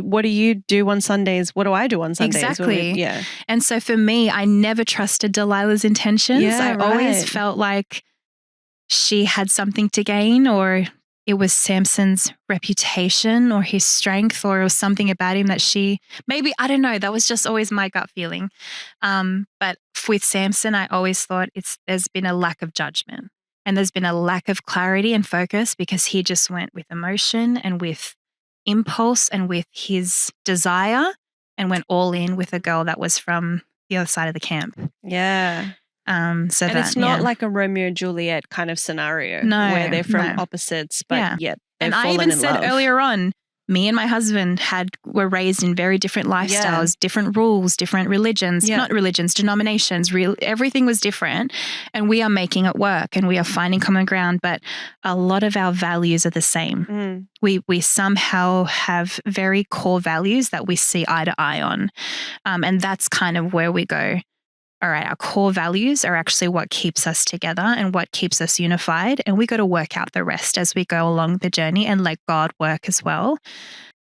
what do you do on Sundays? What do I do on Sundays?
Exactly.
Yeah.
And so for me, I never trusted Delilah's intentions.
Yeah,
I always
right.
felt like she had something to gain, or it was Samson's reputation or his strength, or it was something about him that I don't know. That was just always my gut feeling. But with Samson, I always thought there's been a lack of judgment and there's been a lack of clarity and focus, because he just went with emotion and with impulse and with his desire and went all in with a girl that was from the other side of the camp.
Yeah.
So
and it's not like a Romeo and Juliet kind of scenario where they're from opposites, but yet they've fallen in love.
And I even said earlier on, me and my husband were raised in very different lifestyles, different rules, different religions, not religions, denominations, everything was different. And we are making it work and we are finding common ground, but a lot of our values are the same. We somehow have very core values that we see eye to eye on. And that's kind of where we go, all right, our core values are actually what keeps us together and what keeps us unified. And we got to work out the rest as we go along the journey and let God work as well.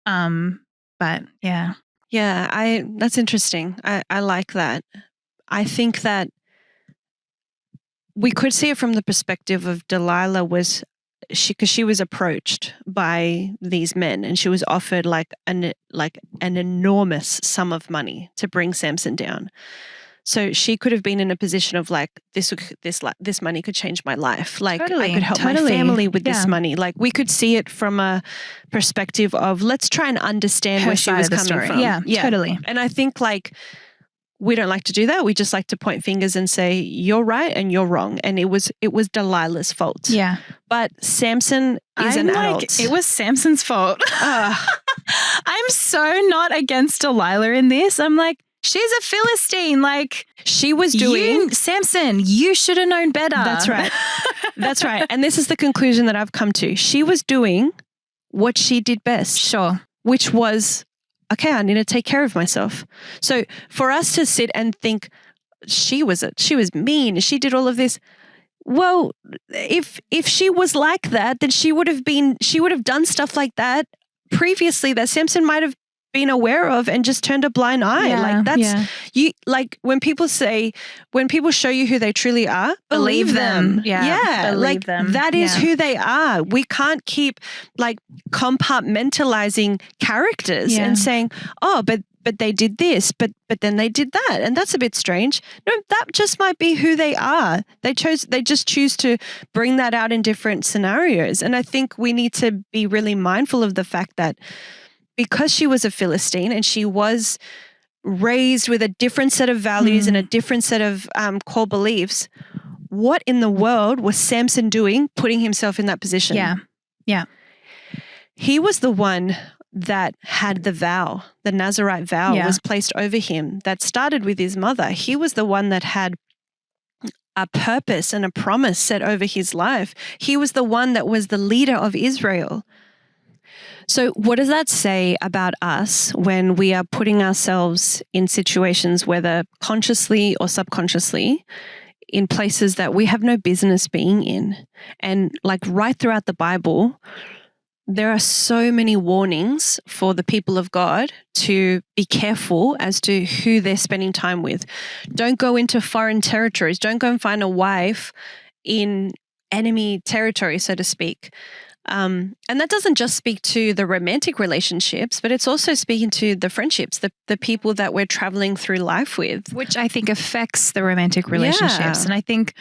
But yeah.
Yeah, that's interesting. I like that. I think that we could see it from the perspective of Delilah because she was approached by these men and she was offered like an enormous sum of money to bring Samson down. So she could have been in a position of like, this money could change my life. Like I could help my family with this money. Like we could see it from a perspective of let's try and understand where she was coming from.
Yeah, totally.
And I think like we don't like to do that. We just like to point fingers and say you're right and you're wrong. And it was Delilah's fault.
Yeah.
But Samson is an adult.
It was Samson's fault. I'm so not against Delilah in this. I'm like, she's a Philistine. Like
she was doing
Samson, you should have known better.
That's right. That's right. And this is the conclusion that I've come to. She was doing what she did best.
Sure.
Which was, okay, I need to take care of myself. So for us to sit and think she was mean, she did all of this. Well, if she was like that, then she would have done stuff like that previously that Samson might have been aware of and just turned a blind eye. Like that's you like when people show you who they truly are, believe them.
Yeah.
Like
them.
That is who they are. We can't keep like compartmentalizing characters and saying, oh, but they did this, but then they did that. And that's a bit strange. No, that just might be who they are. They just choose to bring that out in different scenarios. And I think we need to be really mindful of the fact that because she was a Philistine and she was raised with a different set of values and a different set of core beliefs, what in the world was Samson doing putting himself in that position?
Yeah.
He was the one that had the vow, the Nazirite vow was placed over him that started with his mother. He was the one that had a purpose and a promise set over his life. He was the one that was the leader of Israel. So what does that say about us when we are putting ourselves in situations, whether consciously or subconsciously, in places that we have no business being in? And like right throughout the Bible, there are so many warnings for the people of God to be careful as to who they're spending time with. Don't go into foreign territories. Don't go and find a wife in enemy territory, so to speak. And that doesn't just speak to the romantic relationships, but it's also speaking to the friendships, the people that we're traveling through life with.
Which I think affects the romantic relationships. Yeah. And I think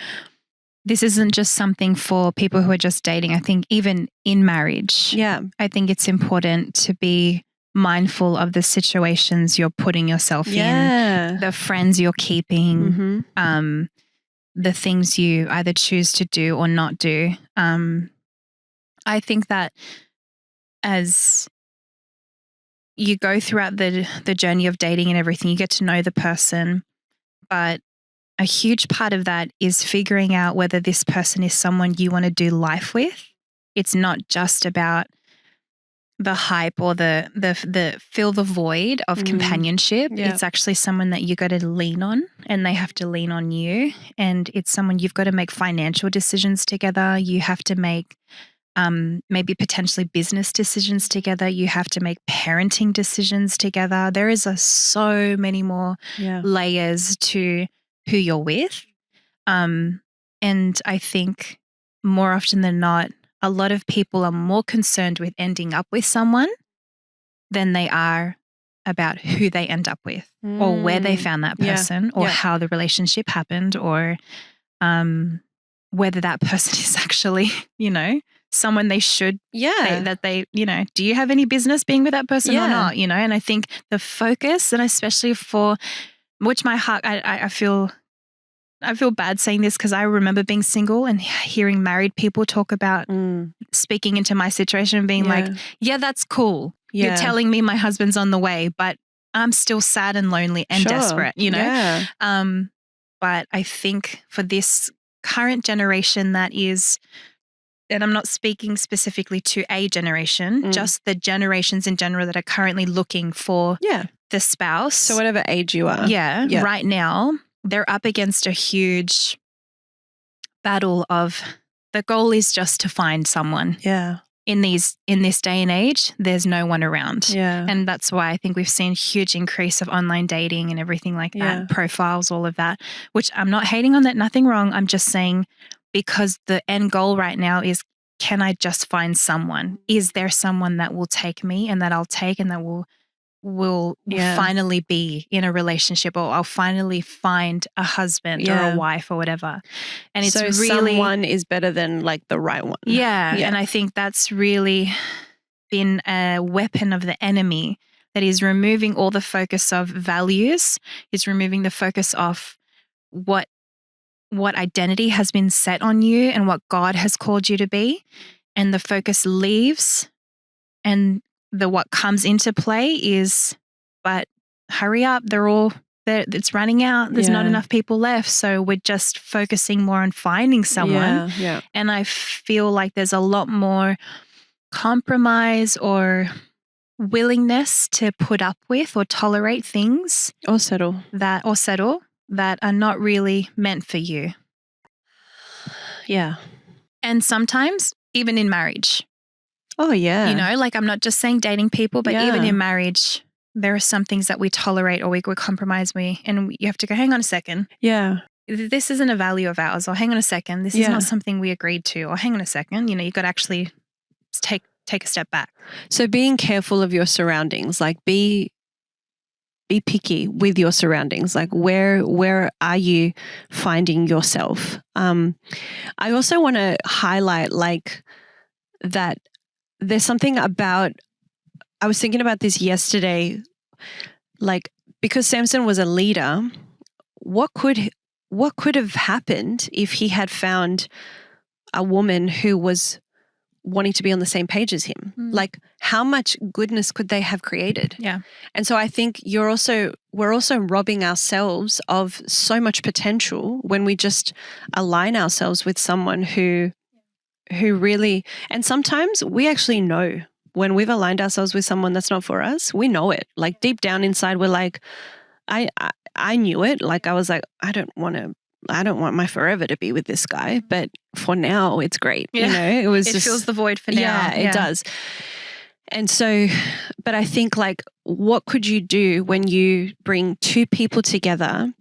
this isn't just something for people who are just dating. I think even in marriage, I think it's important to be mindful of the situations you're putting yourself in, the friends you're keeping, the things you either choose to do or not do. I think that as you go throughout the journey of dating and everything, you get to know the person, but a huge part of that is figuring out whether this person is someone you want to do life with. It's not just about the hype or the fill the void of companionship. Yep. It's actually someone that you got to lean on and they have to lean on you. And it's someone you've got to make financial decisions together. You have to make maybe potentially business decisions together. You have to make parenting decisions together. There is so many more layers to who you're with. And I think more often than not, a lot of people are more concerned with ending up with someone than they are about who they end up with or where they found that person or how the relationship happened or whether that person is actually, someone they should, that they, do you have any business being with that person or not, And I think the focus, and especially for which my heart, I feel bad saying this because I remember being single and hearing married people talk about speaking into my situation and being like, yeah, that's cool. You're telling me my husband's on the way, but I'm still sad and lonely and desperate,
Yeah.
But I think for this current generation that is, and I'm not speaking specifically to a generation, just the generations in general that are currently looking for the spouse.
So whatever age you are.
Right now, they're up against a huge battle of the goal is just to find someone.
Yeah.
In this day and age, there's no one around.
Yeah.
And that's why I think we've seen a huge increase of online dating and everything like that, profiles, all of that, which I'm not hating on that, nothing wrong. I'm just saying because the end goal right now is, can I just find someone? Is there someone that will take me and that I'll take and that will finally be in a relationship or I'll finally find a husband or a wife or whatever. And it's
so
really
someone is better than like the right one.
Yeah. And I think that's really been a weapon of the enemy that is removing all the focus of values, is removing the focus of what identity has been set on you and what God has called you to be. And the focus leaves and what comes into play is, but hurry up, it's running out. There's not enough people left. So we're just focusing more on finding someone.
Yeah.
And I feel like there's a lot more compromise or willingness to put up with or tolerate things.
Or settle.
That are not really meant for you.
Yeah.
And sometimes even in marriage.
Oh, yeah.
Like I'm not just saying dating people, but even in marriage, there are some things that we tolerate or we compromise and you have to go, hang on a second.
Yeah.
This isn't a value of ours, or hang on a second, this is not something we agreed to, or hang on a second, you've got to actually take a step back.
So being careful of your surroundings, like be picky with your surroundings. Like where are you finding yourself? I also want to highlight like that there's something about, I was thinking about this yesterday, like because Samson was a leader, what could have happened if he had found a woman who was wanting to be on the same page as him? Like how much goodness could they have created?
Yeah.
And so I think we're also robbing ourselves of so much potential when we just align ourselves with someone who really, and sometimes we actually know when we've aligned ourselves with someone that's not for us, we know it. Like deep down inside, we're like, I knew it. Like I was like, I don't want my forever to be with this guy, but for now it's great.
Yeah.
It
fills the void for now.
Yeah, it does. And so, but I think like, what could you do when you bring two people together?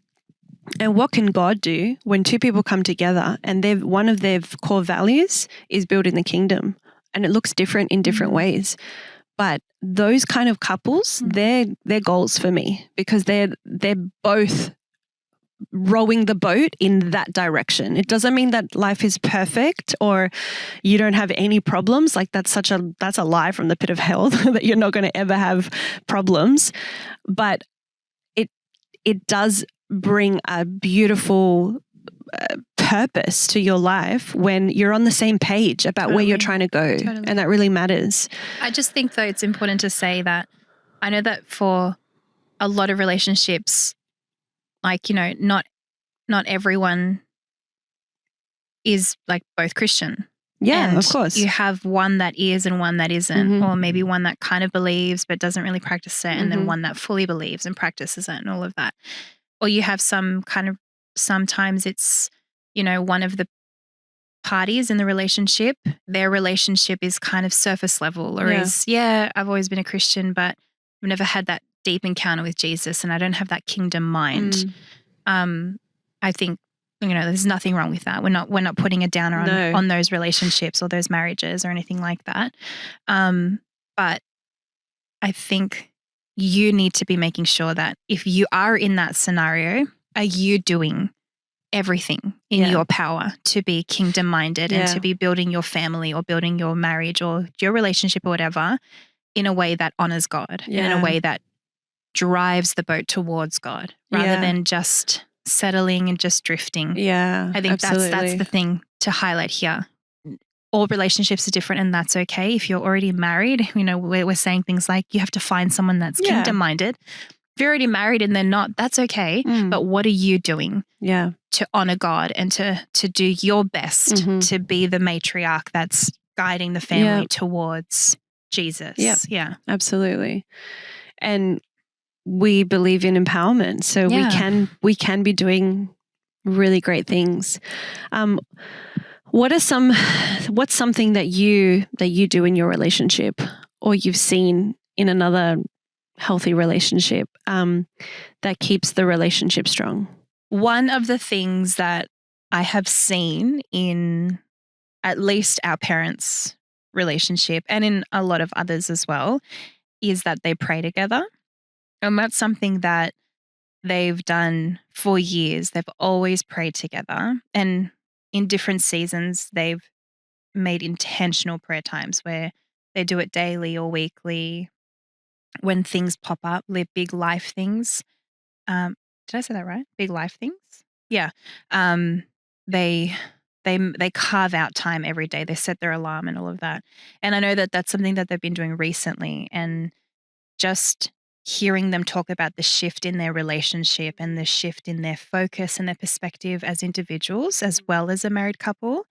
And what can God do when two people come together and one of their core values is building the kingdom, and it looks different in different ways. But those kind of couples, they're goals for me because they're both rowing the boat in that direction. It doesn't mean that life is perfect or you don't have any problems. Like that's a lie from the pit of hell that you're not going to ever have problems. But it does bring a beautiful purpose to your life when you're on the same page about where you're trying to go. Totally. And that really matters.
I just think though it's important to say that I know that for a lot of relationships, like, not everyone is like both Christian.
Yeah,
and
of course.
You have one that is and one that isn't, or maybe one that kind of believes but doesn't really practice it, and then one that fully believes and practices it and all of that. Or you have some kind of, sometimes it's, one of the parties in the relationship, their relationship is kind of surface level, or I've always been a Christian, but I've never had that deep encounter with Jesus, and I don't have that kingdom mind. I think, there's nothing wrong with that. We're not putting a downer on those relationships or those marriages or anything like that. But I think you need to be making sure that if you are in that scenario, are you doing everything in your power to be kingdom minded and to be building your family or building your marriage or your relationship or whatever in a way that honors God, in a way that drives the boat towards God rather than just settling and just drifting.
Yeah,
I think that's the thing to highlight here. All relationships are different, and that's okay. If you're already married, we're saying things like you have to find someone that's kingdom minded. If you're already married and they're not, that's okay. But what are you doing to honor God and to do your best to be the matriarch that's guiding the family towards Jesus? Yeah,
absolutely. And we believe in empowerment, so we can be doing really great things. What's something that you do in your relationship, or you've seen in another healthy relationship, that keeps the relationship strong?
One of the things that I have seen in at least our parents' relationship and in a lot of others as well is that they pray together. And that's something that they've done for years. They've always prayed together. And in different seasons, they've made intentional prayer times where they do it daily or weekly when things pop up, big life things. Did I say that right? Big life things? Yeah. They carve out time every day. They set their alarm and all of that. And I know that that's something that they've been doing recently, and just hearing them talk about the shift in their relationship and the shift in their focus and their perspective as individuals as well as a married couple,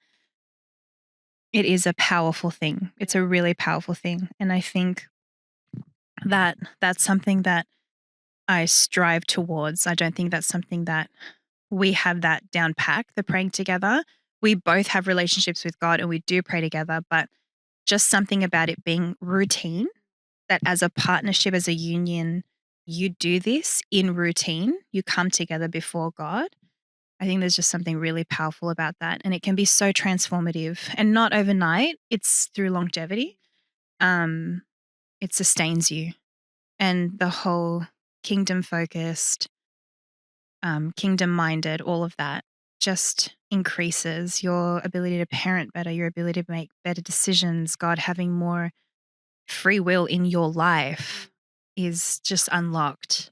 it is a powerful thing. It's a really powerful thing. And I think that that's something that I strive towards. I don't think that's something that we have that down pack, the praying together. We both have relationships with God and we do pray together, but just something about it being routine, that as a partnership, as a union, you do this in routine. You come together before God. I think there's just something really powerful about that. And it can be so transformative, and not overnight. It's through longevity. It sustains you. And the whole kingdom focused, kingdom minded, all of that just increases your ability to parent better, your ability to make better decisions. God having more free will in your life is just unlocked.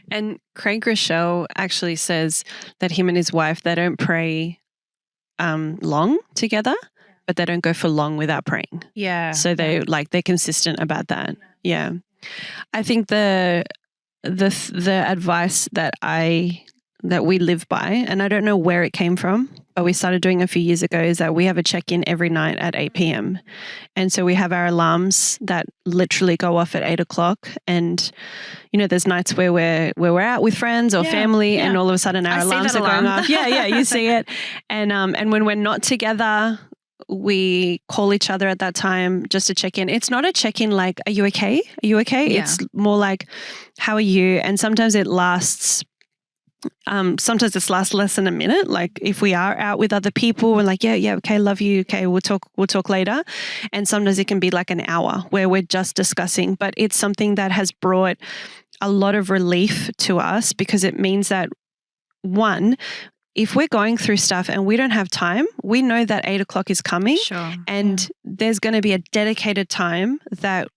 And Craig Rochelle actually says that him and his wife, they don't pray long together, but they don't go for long without praying.
Yeah.
So they're consistent about that. Yeah. I think the advice that we live by, and I don't know where it came from, but we started doing a few years ago, is that we have a check-in every night at 8 p.m. And so we have our alarms that literally go off at 8 o'clock. And, there's nights where we're out with friends or family and all of a sudden our alarms are going off. Yeah, you see it. And when we're not together, we call each other at that time just to check in. It's not a check-in like, are you okay? Are you okay? Yeah. It's more like, how are you? And sometimes it lasts less than a minute. Like if we are out with other people, we're like, yeah, okay, love you. Okay, we'll talk later. And sometimes it can be like an hour where we're just discussing, but it's something that has brought a lot of relief to us, because it means that, one, if we're going through stuff and we don't have time, we know that 8 o'clock is coming.
Sure.
And there's going to be a dedicated time that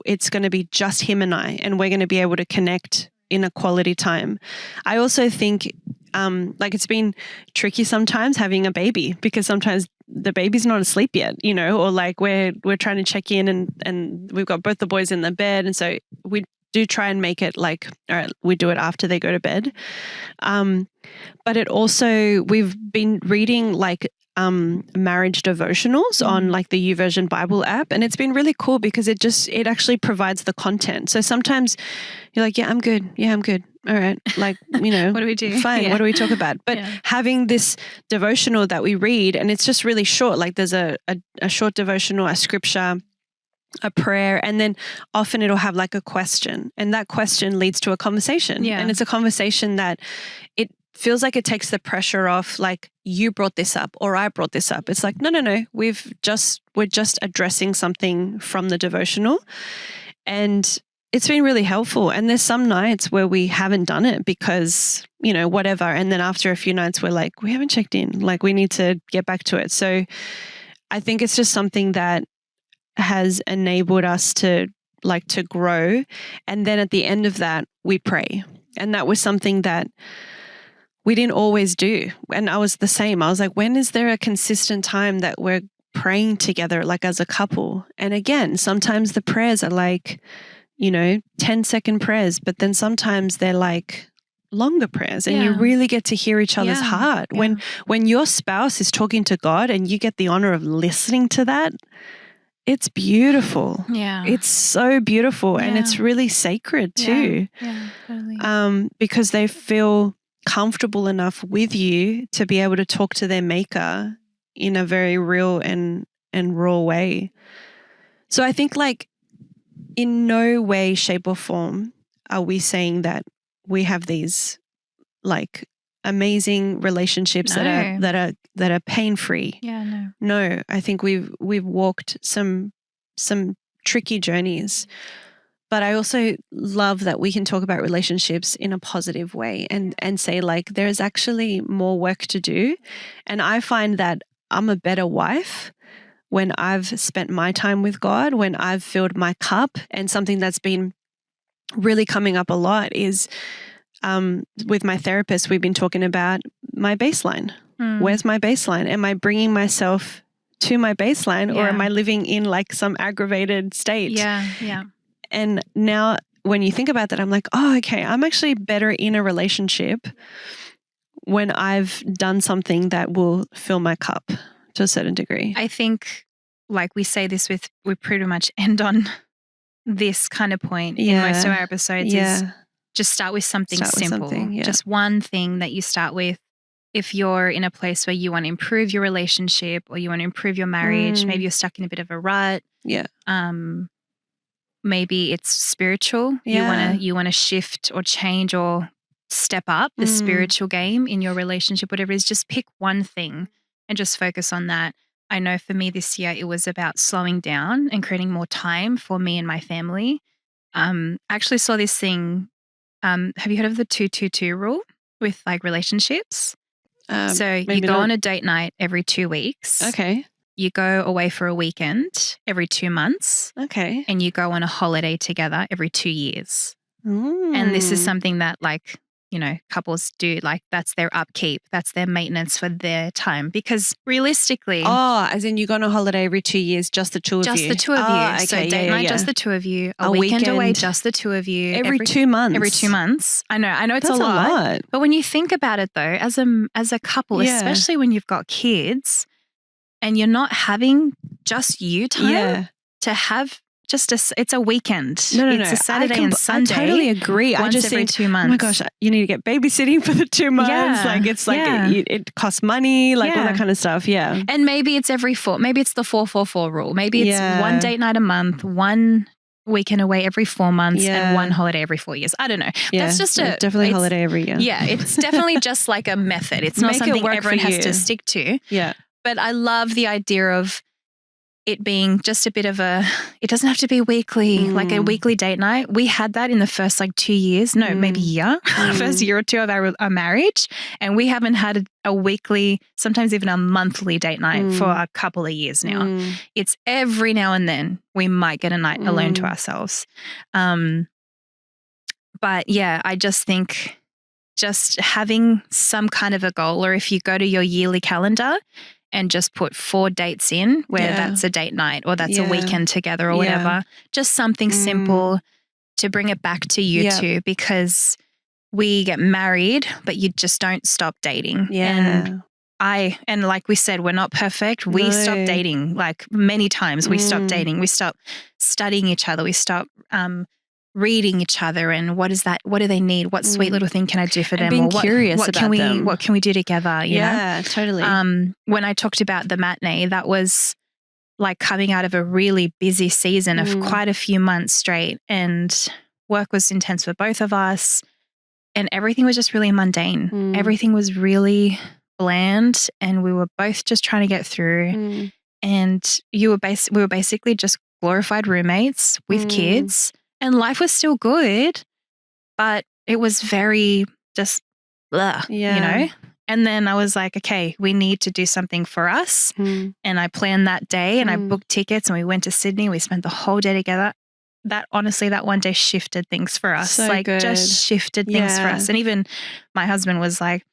it's going to be just him and I, and we're going to be able to connect in a quality time. I also think it's been tricky sometimes having a baby, because sometimes the baby's not asleep yet, or like we're trying to check in and we've got both the boys in the bed. And so we do try and make it like, all right, we do it after they go to bed. But it also, we've been reading marriage devotionals on like the YouVersion Bible app, and it's been really cool because it actually provides the content. So sometimes you're like, yeah, I'm good. all right, like, you know,
what do we do?
Fine. What do we talk about? But having this devotional that we read, and it's just really short, like there's a short devotional, a scripture, a prayer, and then often it'll have like a question, and that question leads to a conversation.
Yeah.
And it's a conversation that it feels like it takes the pressure off, like you brought this up or I brought this up. It's like, no, we're just addressing something from the devotional, and it's been really helpful. And there's some nights where we haven't done it because, you know, whatever. And then after a few nights, we're like, we haven't checked in, like we need to get back to it. So I think it's just something that has enabled us to grow. And then at the end of that, we pray. And that was something that we didn't always do. And I was the same. I was like, when is there a consistent time that we're praying together, like as a couple? And again, sometimes the prayers are like, you know, 10-second prayers, but then sometimes they're like longer prayers, and you really get to hear each other's heart. When your spouse is talking to God and you get the honor of listening to that, it's beautiful.
Yeah.
It's so beautiful, and it's really sacred too.
Yeah, totally.
Because they feel comfortable enough with you to be able to talk to their maker in a very real and raw way. So I think, like, in no way, shape or form are we saying that we have these like amazing relationships that are pain-free.
Yeah,
No, I think we've walked some tricky journeys. But I also love that we can talk about relationships in a positive way and say, like, there's actually more work to do. And I find that I'm a better wife when I've spent my time with God, when I've filled my cup. And something that's been really coming up a lot is with my therapist, we've been talking about my baseline. Where's my baseline? Am I bringing myself to my baseline, or am I living in like some aggravated state?
Yeah.
And now when you think about that, I'm like, oh, okay, I'm actually better in a relationship when I've done something that will fill my cup to a certain degree.
I think, like we say this we pretty much end on this kind of point in most of our episodes is just start with something simple. Just one thing that you start with. If you're in a place where you want to improve your relationship or you want to improve your marriage, maybe you're stuck in a bit of a rut.
Yeah.
Maybe it's spiritual. You want to shift or change or step up the spiritual game in your relationship, whatever it is. Just pick one thing and just focus on that. I know for me this year, it was about slowing down and creating more time for me and my family. I actually saw this thing. Have you heard of the 2-2-2 rule with like relationships? So you go on a date night every 2 weeks.
Okay.
You go away for a weekend every 2 months.
Okay.
And you go on a holiday together every 2 years. And this is something that, like, you know, couples do. Like, that's their upkeep. That's their maintenance for their time. Because realistically.
Oh, as in you go on a holiday every 2 years, just the two of you?
Just the two of you.
Okay,
so date night, just the two of you. A weekend away, just the two of you.
Every 2 months?
Every 2 months. I know it's
that's
a lot. But when you think about it though, as a couple, especially when you've got kids and you're not having just you time to have it's a weekend.
No.
It's a Saturday and Sunday.
I totally agree.
Once
I just
every
think,
2 months.
oh my gosh, you need to get babysitting for the 2 months. It costs money, like all that kind of stuff. Yeah.
And maybe it's every 4. Maybe it's the 4-4-4 rule. Maybe it's one date night a month, one weekend away every 4 months, and one holiday every 4 years. I don't know.
Yeah.
That's just
definitely holiday every year.
Yeah, it's definitely just like a method. It's not something everyone has to stick to.
Yeah.
But I love the idea of it being just a bit of it doesn't have to be weekly, like a weekly date night. We had that in the first like 2 years, maybe year, first year or two of our marriage. And we haven't had a weekly, sometimes even a monthly date night for a couple of years now. It's every now and then we might get a night alone to ourselves. But yeah, I just think just having some kind of a goal, or if you go to your yearly calendar and just put 4 dates in where that's a date night or that's a weekend together or whatever. Just something simple to bring it back to you two, because we get married, but you just don't stop dating.
Yeah.
And like we said, we're not perfect. We stopped dating like many times. We stopped dating. We stopped studying each other. We stopped reading each other and what do they need? What sweet little thing can I do for them?
Being
or
curious
what
about
can we
them.
What can we do together? You know?
Yeah, totally.
When I talked about the matinee, that was like coming out of a really busy season of quite a few months straight, and work was intense for both of us, and everything was just really mundane. Everything was really bland, and we were both just trying to get through. And we were basically just glorified roommates with kids, and life was still good, but it was very just blah, you know? And then I was like, okay, we need to do something for us. And I planned that day and I booked tickets and we went to Sydney. We spent the whole day together. That honestly, that one day shifted things for us.
So
like
good.
just shifted things for us. And even my husband was like,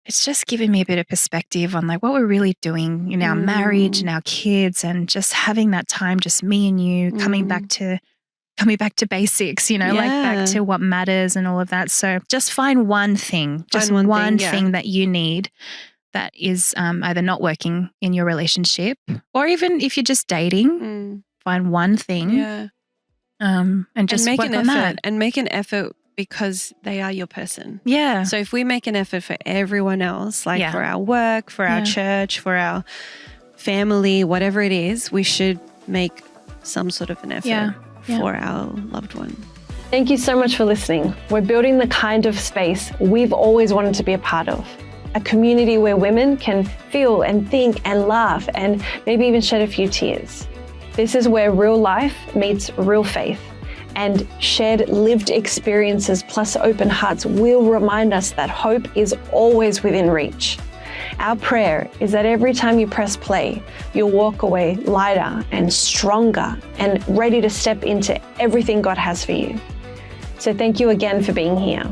it's just giving me a bit of perspective on like what we're really doing in our marriage and our kids, and just having that time, just me and you, coming back to basics, you know, like back to what matters and all of that. So just find one thing, one thing that you need that is either not working in your relationship, or even if you're just dating, find one thing and just
make
work
an
on
effort
that.
and make an effort, because they are your person.
Yeah.
So if we make an effort for everyone else, like for our work, for our church, for our family, whatever it is, we should make some sort of an effort for our loved one.
Thank you so much for listening. We're building the kind of space we've always wanted to be a part of. A community where women can feel and think and laugh and maybe even shed a few tears. This is where real life meets real faith, and shared lived experiences plus open hearts will remind us that hope is always within reach. Our prayer is that every time you press play, you'll walk away lighter and stronger and ready to step into everything God has for you. So thank you again for being here.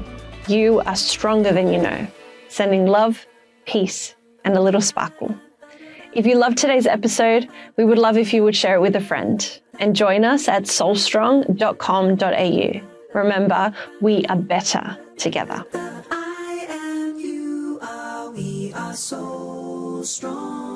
You are stronger than you know. Sending love, peace, and a little sparkle. If you loved today's episode, we would love if you would share it with a friend, and join us at soulstrong.com.au. Remember, we are better together.
I am, you are, we are so strong.